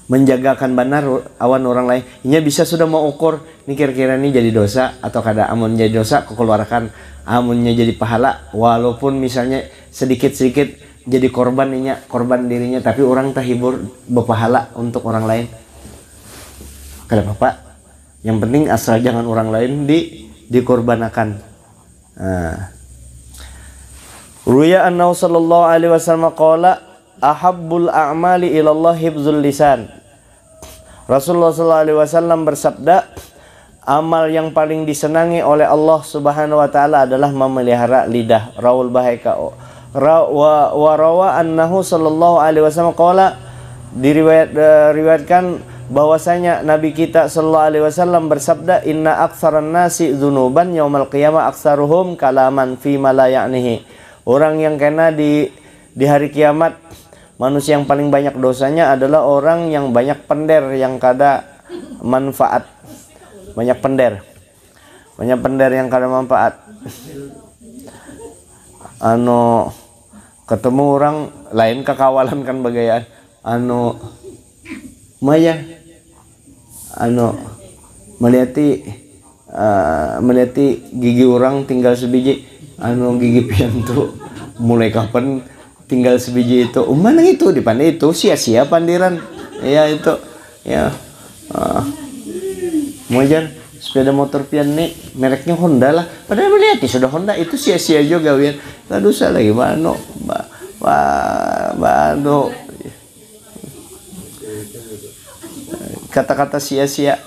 menjagakan benar awan orang lain. Ini bisa sudah mau ukur ini kira-kira ini jadi dosa atau kada. Amun jadi dosa kau keluarkan, amunnya jadi pahala, walaupun misalnya sedikit-sedikit jadi korban dirinya, tapi orang terhibur berpahala untuk orang lain, kada apa-apa. Yang penting asal jangan orang lain dikorbanakan. Ruya annahu sallallahu alaihi wasallam qala ahabbul a'mali ilallah hifzul lisan. Rasulullah sallallahu alaihi wasallam bersabda, amal yang paling disenangi oleh Allah Subhanahu wa taala adalah memelihara lidah. Rawul Bahaika wa rawa annahu sallallahu alaihi wasallam qala, diriwayatkan bahwasanya Nabi kita sallallahu alaihi wasallam bersabda, inna aktsaran nasi dzunuban yaumal qiyamah aktsaruhum kalaman fi ma la ya'nihi. Orang yang kena di hari kiamat, manusia yang paling banyak dosanya adalah orang yang banyak pender, yang kada manfaat. Banyak pender yang kada manfaat. Ketemu orang lain kekawalan kan bagaian maya melihati gigi orang tinggal sebiji, gigi piantu mulai kapan tinggal sebiji itu, mana itu di pandai itu sia-sia pandiran ya itu ya. mau jar sepeda motor pian nih mereknya Honda lah, padahal melihat sudah Honda itu sia-sia juga wian, nggak dosa lagi mano mano kata-kata sia-sia.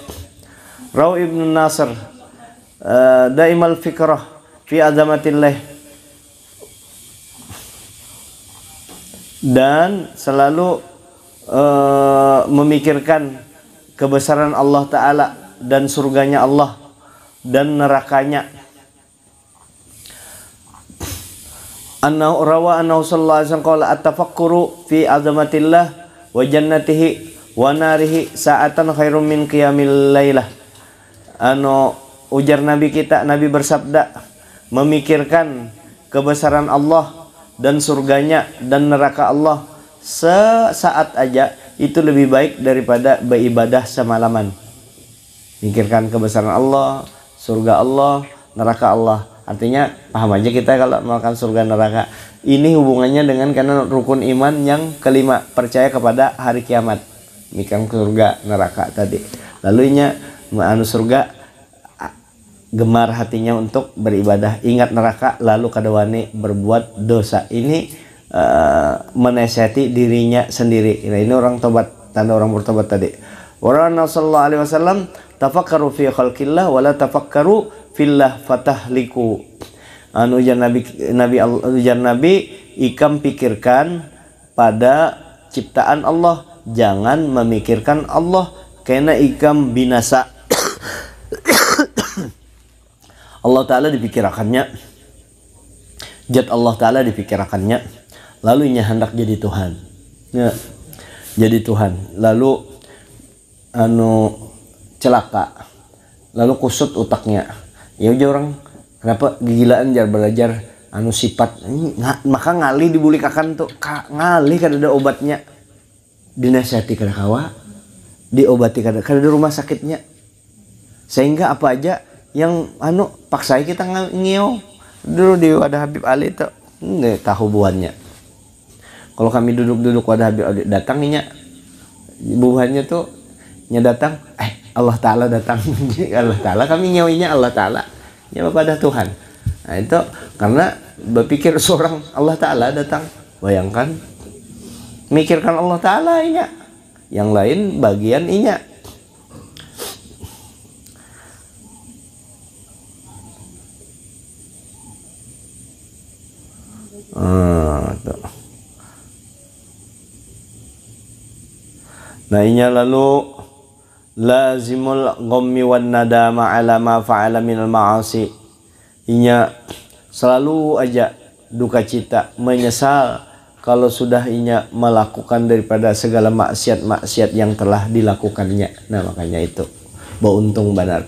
Raw Ibn Nasr daimal fikrah fi azamatillah, dan selalu memikirkan kebesaran Allah Ta'ala dan surganya Allah dan nerakanya. Annahu rawa annahu sallallahu alaihi wasallam qala at-tafakkuru fi azamatillah wa jannatihi wa narihi sa'atan khairum min qiyamil lailah. Ujar Nabi kita, Nabi bersabda, memikirkan kebesaran Allah dan surganya dan neraka Allah sesaat aja itu lebih baik daripada beribadah semalaman. Mikirkan kebesaran Allah, surga Allah, neraka Allah. Artinya paham aja kita kalau makan surga neraka. Ini hubungannya dengan karena rukun iman yang kelima, percaya kepada hari kiamat. Mikirkan surga neraka tadi. Lalunya surga gemar hatinya untuk beribadah, ingat neraka lalu kadawani berbuat dosa. Ini menasihati dirinya sendiri. Nah, ini orang tobat, tanda orang bertobat tadi. Warana sallallahu alaihi wasallam tafakkaru fi khalqillah wala tafakkaru fillah fatahliku. Ujar Nabi ikam pikirkan pada ciptaan Allah, jangan memikirkan Allah karena ikam binasa. Allah Ta'ala dipikirakannya, zat Allah Ta'ala dipikirakannya, lalu ia hendak jadi Tuhan ya, jadi Tuhan, lalu celaka, lalu kusut utaknya. Ya udah orang kenapa gigilaan jar belajar sifat maka ngalih dibulikakan tuh ngalih kada ada obatnya, dinasihati kada kawa, diobati kada ada rumah sakitnya, sehingga apa aja yang paksai kita ngiyo dulu di wadah Habib Ali tuh nggak tahu buahnya. Kalau kami duduk-duduk wadah Habib Ali datang nya buahnya tuh nya datang Allah Ta'ala datang. Allah Ta'ala kami nyawinya Allah Ta'ala nyawa pada Tuhan. Nah itu karena berpikir seorang Allah Ta'ala datang, bayangkan mikirkan Allah Ta'ala inya, yang lain bagian inya. Nah inya lalu lazimul ghammi wan nadama ala ma fa'ala minal ma'asi. Inya selalu aja duka cita, menyesal kalau sudah inya melakukan daripada segala maksiat-maksiat yang telah dilakukannya. Nah makanya itu beruntung benar.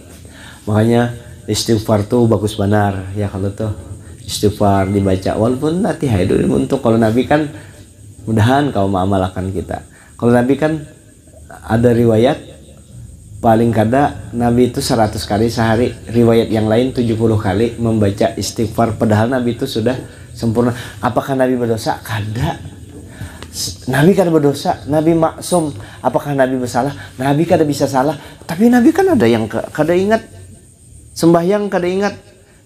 Makanya istighfar tuh bagus benar ya, kalau tuh istighfar dibaca walaupun nanti haidul untuk. Kalau Nabi kan mudahan kau mengamalkan kita. Kalau Nabi kan ada riwayat paling kada Nabi itu 100 kali sehari, riwayat yang lain 70 kali membaca istighfar, padahal Nabi itu sudah sempurna. Apakah Nabi berdosa? Kada. Nabi kada berdosa, Nabi maksum. Apakah Nabi bersalah? Nabi kada bisa salah, tapi Nabi kan ada yang kada ingat, sembahyang kada ingat.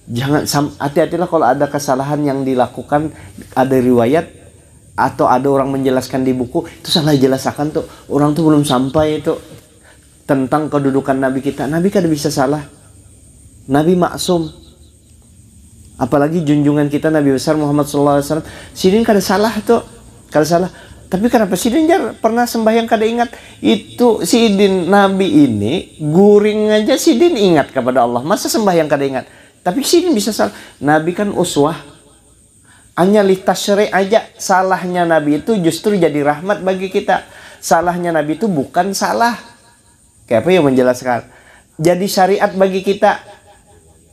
Jangan hati-hatilah kalau ada kesalahan yang dilakukan, ada riwayat atau ada orang menjelaskan di buku itu salah jelaskan tuh, orang tuh belum sampai itu tentang kedudukan Nabi kita. Nabi kada bisa salah, Nabi maksum. Apalagi junjungan kita Nabi besar Muhammad SAW, sidin kada salah tuh, kada salah. Tapi kenapa sidin jar pernah sembahyang kada ingat? Itu sidin Nabi ini guring aja sidin ingat kepada Allah, masa sembahyang kada ingat? Tapi sidin bisa salah. Nabi kan uswah, hanya litasri aja. Salahnya Nabi itu justru jadi rahmat bagi kita. Salahnya Nabi itu bukan salah, kayak apa yang menjelaskan, jadi syariat bagi kita.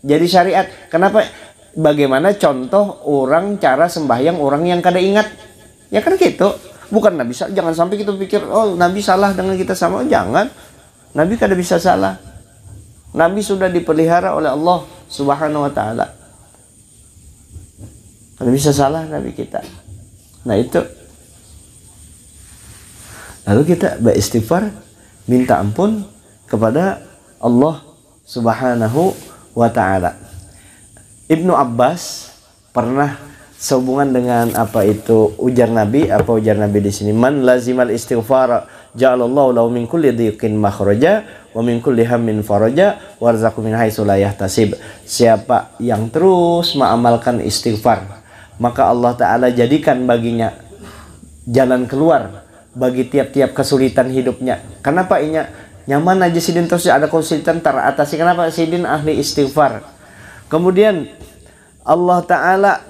Jadi syariat. Kenapa? Bagaimana contoh orang cara sembahyang orang yang kada ingat, ya kan gitu. Bukan Nabi salah. Jangan sampai kita pikir oh Nabi salah dengan kita sama. Jangan. Nabi kada bisa salah. Nabi sudah dipelihara oleh Allah Subhanahu wa Ta'ala. Kada bisa salah Nabi kita. Nah itu. Lalu kita beristighfar, minta ampun kepada Allah Subhanahu wa ta'ala. Ibnu Abbas pernah sehubungan dengan ujar Nabi di sini, man lazimal istighfar ja'alallahu lahu min kulli dhiqin makhraja wa min kulli hammin faraja warzaqhu min haitsu la yahtasib. Siapa yang terus mengamalkan istighfar, maka Allah Ta'ala jadikan baginya jalan keluar bagi tiap-tiap kesulitan hidupnya. Kenapa nyaman aja sidin terus ada kesulitan teratasi? Kenapa sidin ahli istighfar? Kemudian Allah Ta'ala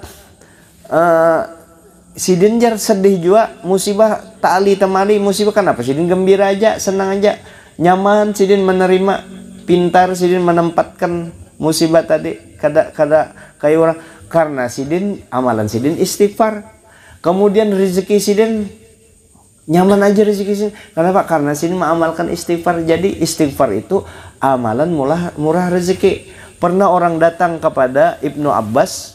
sidin jar sedih juga musibah ta'ali temali musibah, kenapa sidin gembira aja, senang aja, nyaman sidin menerima, pintar sidin menempatkan musibah tadi kada kayak orang, karena sidin amalan sidin istighfar. Kemudian rezeki sidin nyaman aja, rezeki sidin kenapa? Karena sidin mengamalkan istighfar. Jadi istighfar itu amalan murah rezeki. Pernah orang datang kepada Ibnu Abbas,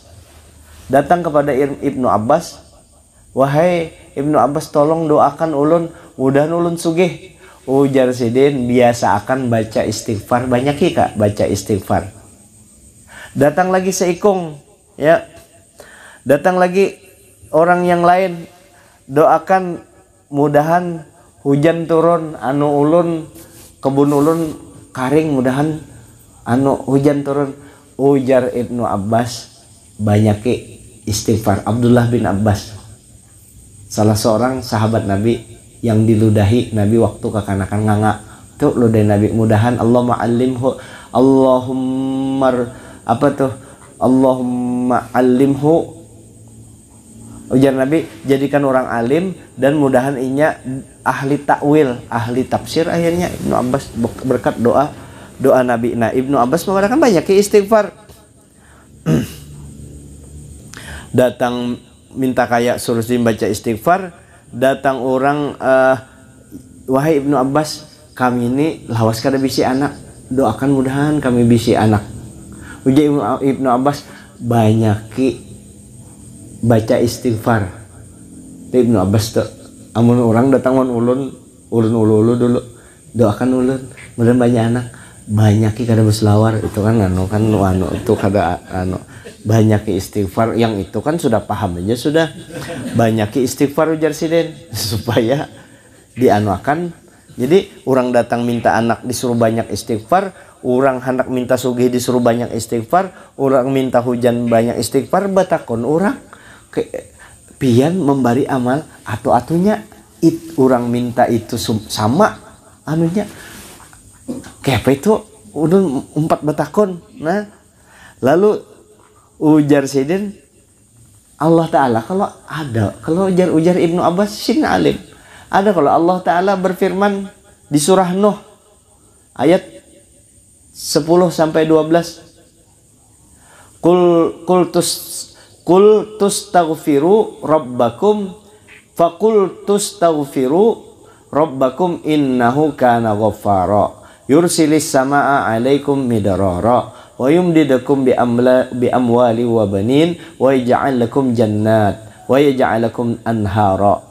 wahai Ibnu Abbas, tolong doakan ulun mudah ulun sugih. Ujar sidin, biasa akan baca istighfar, banyak kak baca istighfar. Datang lagi seikung, ya, datang lagi orang yang lain, doakan mudahan hujan turun anu ulun kebun ulun karing, mudahan anu hujan turun. Ujar Ibnu Abbas, banyaki istighfar. Abdullah bin Abbas, salah seorang sahabat Nabi yang diludahi Nabi waktu kekanakan nganga, tuh ludahi Nabi, mudahan Allahumma alimhu, Allahumma alimhu. Ujar Nabi, jadikan orang alim dan mudahan inya ahli takwil, ahli tafsir. Akhirnya Ibnu Abbas berkat doa Nabi. Nah, Ibnu Abbas mengadakan banyak istighfar. Datang minta kaya suruh baca istighfar. Datang orang, wahai Ibnu Abbas, kami ini lawas kada bisi anak, doakan mudahan kami bisi anak. Ujar Ibnu Abbas, banyaki baca istighfar. Ibnu Abbas tuh amun orang datang ulun dulu doakan ulun mudahan banyak anak, banyaki kada berselawar. Itu kan itu kada banyak istighfar, yang itu kan sudah paham aja sudah. Banyak istighfar ujar sidin supaya dianuakan. Jadi orang datang minta anak disuruh banyak istighfar, orang hendak minta sugih disuruh banyak istighfar, orang minta hujan banyak istighfar. Batakon orang pian memberi amal atau atunya orang minta itu sama anunya kayak itu udah 4 batakon. Nah, lalu ujar sidin, Allah Ta'ala kalau ujar Ibnu Abbas sin alim, ada kalau Allah Ta'ala berfirman di surah Nuh ayat 10-12, Qul tustaghfiru rabbakum faqul tustaghfiru rabbakum innahu kana ghaffara yursilis samaa 'alaikum midrara wa yumdidukum bi amwali wa banin wa yaj'al lakum jannat wa yaj'al lakum anhara.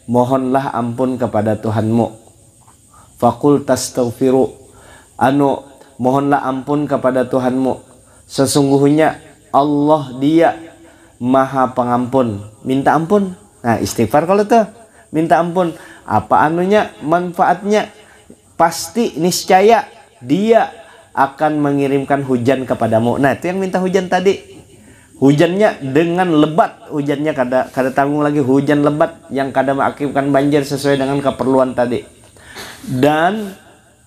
Mohonlah ampun kepada Tuhanmu. Faqul tastaghfiru, mohonlah ampun kepada Tuhanmu. Sesungguhnya Allah dia Maha Pengampun. Minta ampun. Nah, istighfar kalau tuh minta ampun. Apa anunya, manfaatnya? Pasti niscaya dia akan mengirimkan hujan kepadamu. Nah, itu yang minta hujan tadi. Hujannya dengan lebat, hujannya kada tanggung lagi, hujan lebat yang kada mengakibatkan banjir sesuai dengan keperluan tadi. Dan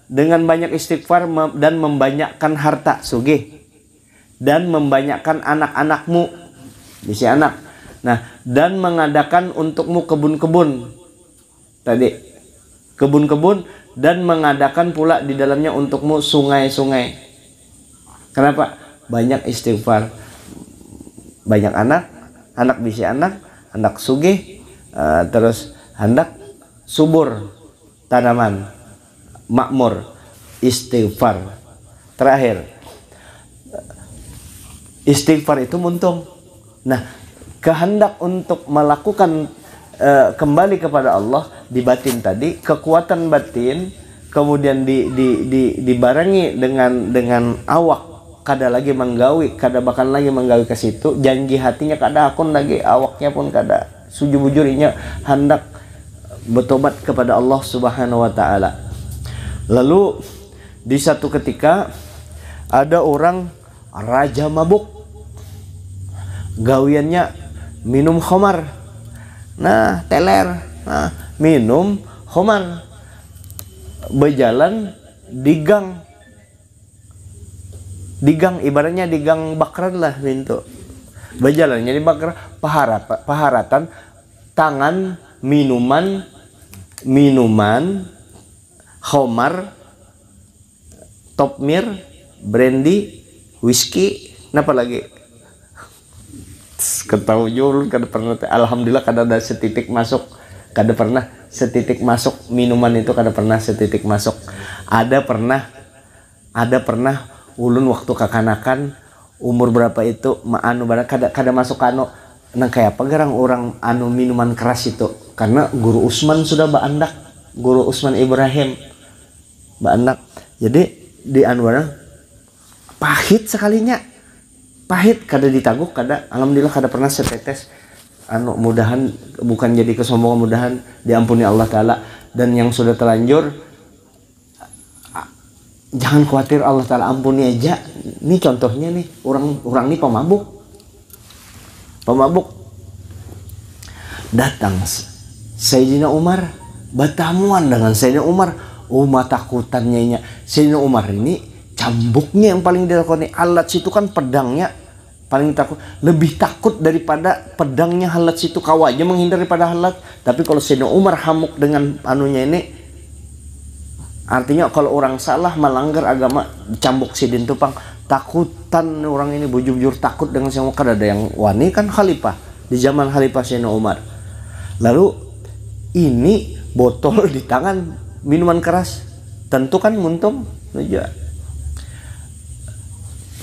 dengan banyak istighfar dan membanyakkan harta sugih dan membanyakkan anak-anakmu, bisi anak. Nah, dan mengadakan untukmu kebun-kebun tadi, kebun-kebun, dan mengadakan pula di dalamnya untukmu sungai-sungai. Kenapa? Banyak istighfar, banyak anak bisi anak sugih, terus hendak subur tanaman, makmur, istighfar. Terakhir, istighfar itu muntung. Nah, kehendak untuk melakukan kembali kepada Allah di batin tadi, kekuatan batin, kemudian dibarengi dengan awak kada lagi menggawi, kada bahkan lagi menggawi ke situ, janji hatinya kada akun lagi, awaknya pun kada sujud-bujurinya hendak bertobat kepada Allah Subhanahu wa taala. Lalu di satu ketika ada orang raja mabuk, gawiannya minum khamar. Nah, teler, nah, minum khamar, berjalan di gang, ibaratnya di gang bakran lah pintu, berjalannya di bakran, paharatan tangan minuman khamar, top mir, brandy, whisky, napa lagi? Ketahu jul kada pernah. Alhamdulillah kada ada setitik masuk, kada pernah setitik masuk minuman itu, kada pernah setitik masuk. Ada pernah ulun waktu kakanakan umur berapa itu anu barang kada masuk anu nang kayak apa garang orang anu minuman keras itu, karena guru Usman sudah baandak, guru Usman Ibrahim baandak. Jadi di anu barang pahit sekalinya, pahit, kada ditaguk, kada, alhamdulillah kada pernah setetes. Anu mudahan bukan jadi kesombongan, mudahan diampuni Allah taala. Dan yang sudah terlanjur jangan khawatir, Allah taala ampuni aja. Ini contohnya nih, orang ini pemabuk datang Sayyidina Umar, bertamuan dengan Sayyidina Umar. Takutannya Sayyidina Umar ini, cambuknya yang paling dilakoni, alat situ kan pedangnya paling takut, lebih takut daripada pedangnya halat situ, kawajnya menghindar daripada halat. Tapi kalau Sayyidina Umar hamuk dengan anunya ini, artinya kalau orang salah melanggar agama, cambuk sidin tupang, takutan orang ini, bujur-bujur takut dengan Sayyidina Umar. Ada yang wani kan khalifah di zaman khalifah Sayyidina Umar. Lalu ini botol di tangan, minuman keras, tentu kan muntung aja.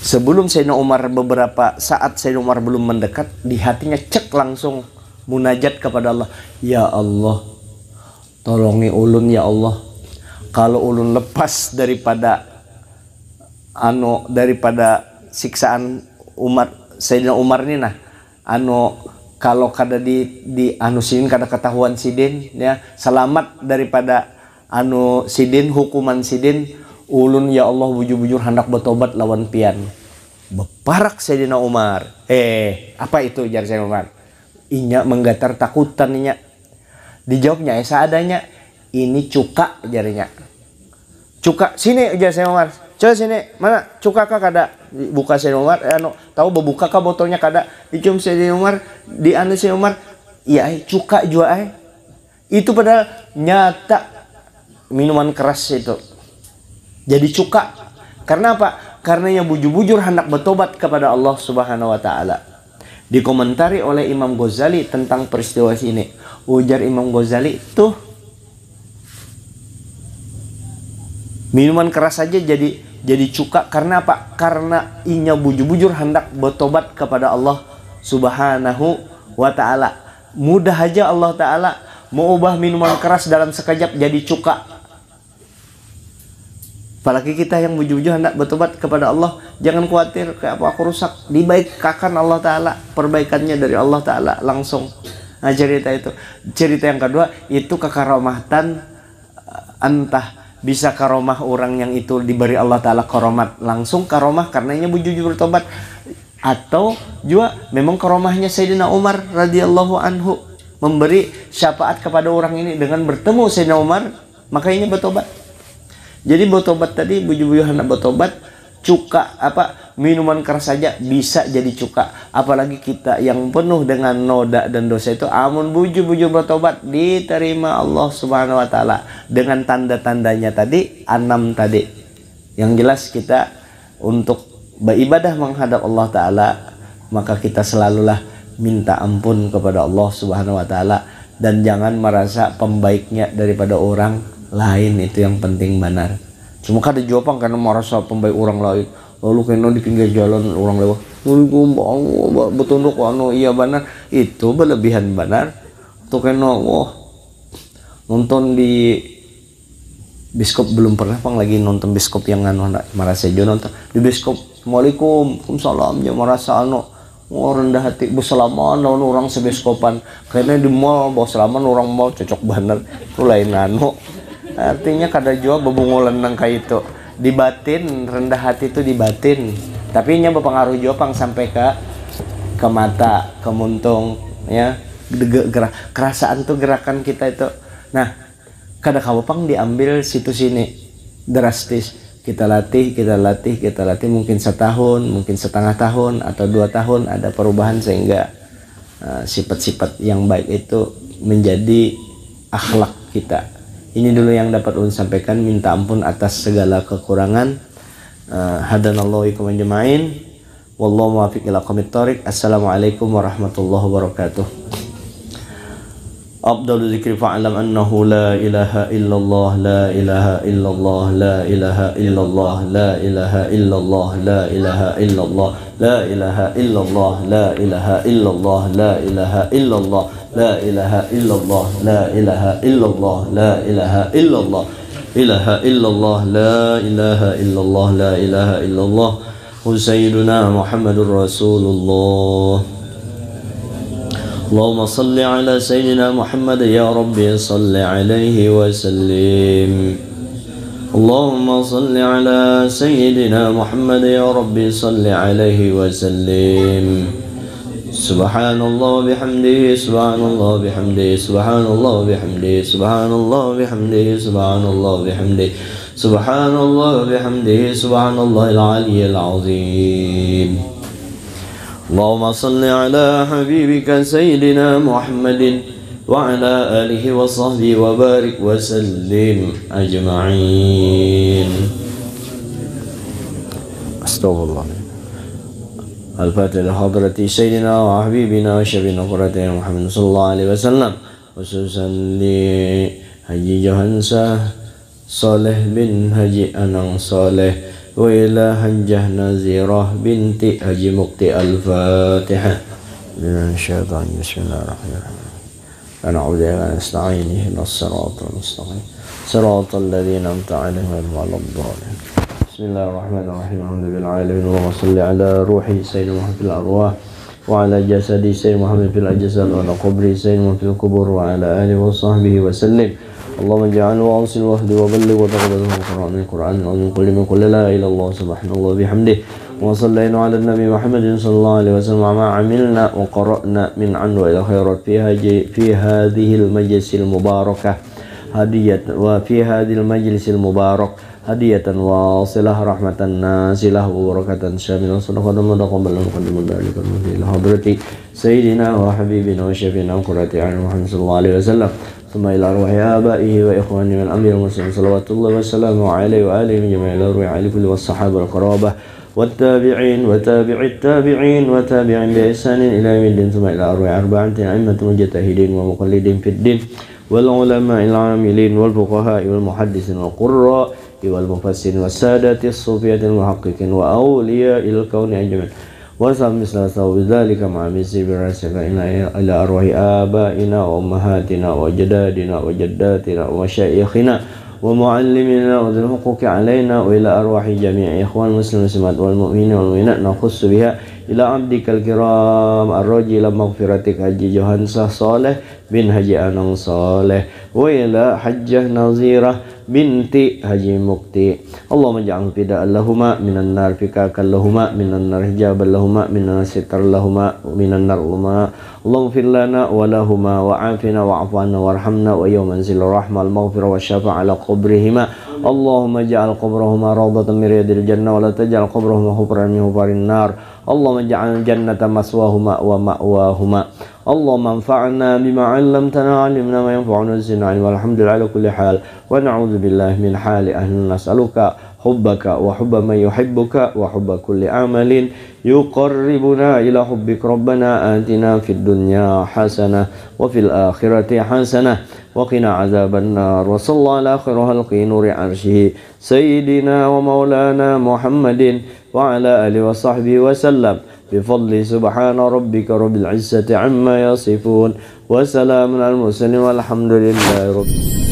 Sebelum Sayyidina Umar, beberapa saat Sayyidina Umar belum mendekat, di hatinya cek langsung munajat kepada Allah. Ya Allah, tolongi ulun ya Allah. Kalau ulun lepas daripada siksaan Sayyidina Umar ini, nah kalau kada di sidin, kada ketahuan sidin ya, selamat daripada sidin, hukuman sidin, ulun ya Allah bujur-bujur hendak bertobat lawan pian. Beparak Sayyidina Umar. Apa itu jar Sayyidina Umar? Inya menggatar takutan inya. Dijawabnya seadanya, ini cuka jarinya. Cuka, sini jar Sayyidina Umar. Coba sini, mana cuka kah kada? Buka Sayyidina Umar, tahu bebuka kah botolnya kada? Dicium Sayyidina Umar, di Sayyidina Umar, iya cuka jua itu padahal nyata minuman keras itu. Jadi cuka. Karena apa? Karena yang bujur-bujur hendak bertobat kepada Allah Subhanahu wa taala. Dikomentari oleh Imam Ghazali tentang peristiwa ini. Ujar Imam Ghazali, tuh minuman keras saja jadi cuka. Karena apa? Karena inya bujur-bujur hendak bertobat kepada Allah Subhanahu wa taala. Mudah aja Allah taala mau ubah minuman keras dalam sekejap jadi cuka. Apalagi kita yang bujur-bujur hendak bertobat kepada Allah, jangan khawatir kayak apa aku rusak, dibaikkan Allah taala, perbaikannya dari Allah taala langsung. Nah, cerita itu. Cerita yang kedua itu kekaromatan, entah bisa karomah orang yang itu diberi Allah taala karomat langsung, karomah karenanya bujur-bujur bertobat, atau juga memang karomahnya Sayyidina Umar radhiyallahu anhu memberi syafaat kepada orang ini dengan bertemu Sayyidina Umar, makanya bertobat. Jadi bertobat tadi, bujur-bujur hendak bertobat, cuka minuman keras saja bisa jadi cuka. Apalagi kita yang penuh dengan noda dan dosa itu, amun bujur-bujur bertobat, diterima Allah Subhanahu wa taala dengan tanda-tandanya tadi, 6 tadi. Yang jelas kita untuk beribadah menghadap Allah taala, maka kita selalulah minta ampun kepada Allah Subhanahu wa taala, dan jangan merasa pembaiknya daripada orang lain. Itu yang penting benar. Cuma kada jawab karena merasa pembaik orang lain, lalu kena di pinggir jalan orang lewat, betunduk iya benar, itu berlebihan benar. Tuh kena nonton di Bioskop belum pernah Pang, lagi nonton bioskop yang anu merasa jo nonton di bioskop. Assalamualaikum, Waalaikumsalam, ya merasa anu rendah hati bu salaman orang sebioskopan, karena di mall bawa salaman orang mau cocok bener itu lain anu. Artinya kada jua bebungulan nang kayak itu di batin, rendah hati itu di batin, tapi nya berpengaruh jua Pang sampai ke mata, ke muntung ya, kerasaan tuh gerakan kita itu. Nah, kada kawa Pang diambil situ sini drastis, kita latih mungkin setahun, mungkin setengah tahun atau 2 tahun ada perubahan sehingga sifat-sifat yang baik itu menjadi akhlak kita. Ini dulu yang dapat ulun sampaikan, minta ampun atas segala kekurangan. Hadanallahu ikum ajma'in. Wallahu muwaffiq ila aqwamit thoriq. Assalamualaikum warahmatullahi wabarakatuh. Afdalu dzikri fa'lam annahu la ilaha illallah, la ilaha illallah, la ilaha illallah, la ilaha illallah, la ilaha illallah, la ilaha illallah, la ilaha illallah, la ilaha illallah, la ilaha illallah, la ilaha illallah, la ilaha illallah, ilaha illallah, la ilaha illallah, la ilaha illallah. Sayyiduna Muhammadur Rasulullah. اللهم صل على سيدنا محمد يا ربي صل عليه وسلم. اللهم صل على سيدنا محمد يا ربي صل عليه وسلم. سبحان الله وبحمده، سبحان الله وبحمده، سبحان الله وبحمده، سبحان الله وبحمده، سبحان الله وبحمده، سبحان الله وبحمده، سبحان الله العلي العظيم. اللهم صل على حبيبك سيدنا محمد وعلى آله وصحبه وبارك وسلم أجمعين. استغفر الله. الفاتحة لحضرة سيدنا وحبيبنا وشفينا قرة محمد صلى الله عليه وسلم، خصوصا لحجي جهنسة صالح بن حجي أنang صالح وإلى حجة نزيرة بنت حجي مقتي. الفاتحة. من الشيطان. بسم الله الرحمن الرحيم. ونعوذ بالله نستعين اهدنا الصراط المستقيم صراط الذين أنعمت عليهم غير المغضوب عليهم. بسم الله الرحمن الرحيم. الحمد لله العالمين. اللهم صل على روح سيدنا محمد في الأرواح، وعلى جسد سيدنا محمد في الأجساد، وعلى قبر سيدنا محمد في القبور، وعلى آله وصحبه وسلم. اللهم اجعل واصل واهد وبلغ وتقبل من القرآن العظيم من كل لا إله إلا الله سبحان الله بحمده. وصلينا على النبي محمد صلى الله عليه وسلم وما عملنا وقرأنا من عنه إلى خيرات في هذه المجلس المباركة هدية، وفي هذه المجلس المبارك هدية واصلة رحمة نازلة وبركة شاملة صدقة متقبلة مقدمة ذلك إلى حضرة سيدنا وحبيبنا وشفينا قرة أعين محمد صلى الله عليه وسلم، ثم إلى أرواح آبائه وإخوانه من الأنبياء والمرسلين صلوات الله وسلامه عليه وآله من جميع الأرواح على كل والصحابة والقرابة والتابعين وتابع التابعين وتابعين بإحسان إلى يوم الدين، ثم إلى أرواح أربعة أئمة مجتهدين ومقلدين في الدين، والعلماء العاملين والفقهاء والمحدثين والقراء والمفسرين والسادة الصوفية المحققين وأولياء الكون أجمعين، وسلم مثل ذلك مع مثل برسك إلى أرواح آبائنا وأمهاتنا وجدادنا وجداتنا ومشايخنا ومعلمنا وذي الحقوق علينا، وإلى أرواح جميع إخوان المسلمين والمؤمنين والمؤمنات، نخص بها إلى عبدك الكرام الراجي إلى مغفرتك حجي جهنسة صالح بن حجي أنang صالح، وإلى حجة نظيرة بنت حجي مقتي. اللهم اجعل فداء لهما من النار، فكاكا لهما من النار، حجابا لهما من النار، ستر لهما من النار. اللهم اغفر لنا ولهما وعافنا واعف عنا وارحمنا، ويوم انزل الرحمة المغفرة والشفاعة على قبرهما. اللهم اجعل قبرهما روضة من رياض الجنة، ولا تجعل قبرهما حفرا من حفر النار. اللهم اجعل الجنة مثواهما ومأواهما. اللهم انفعنا بما علمتنا، علمنا ما ينفعنا وزدنا علما، والحمد لله على كل حال، ونعوذ بالله من حال أهل. نسألك حبك وحب من يحبك وحب كل عمل يقربنا إلى حبك. ربنا آتنا في الدنيا حسنة وفي الآخرة حسنة وقنا عذاب النار. وصلى الله على خير خلقه نور عرشه سيدنا ومولانا محمد وعلى آله وصحبه وسلم، بفضل سبحان ربك رب العزة عما يصفون، وسلام على المرسلين، والحمد لله رب العالمين.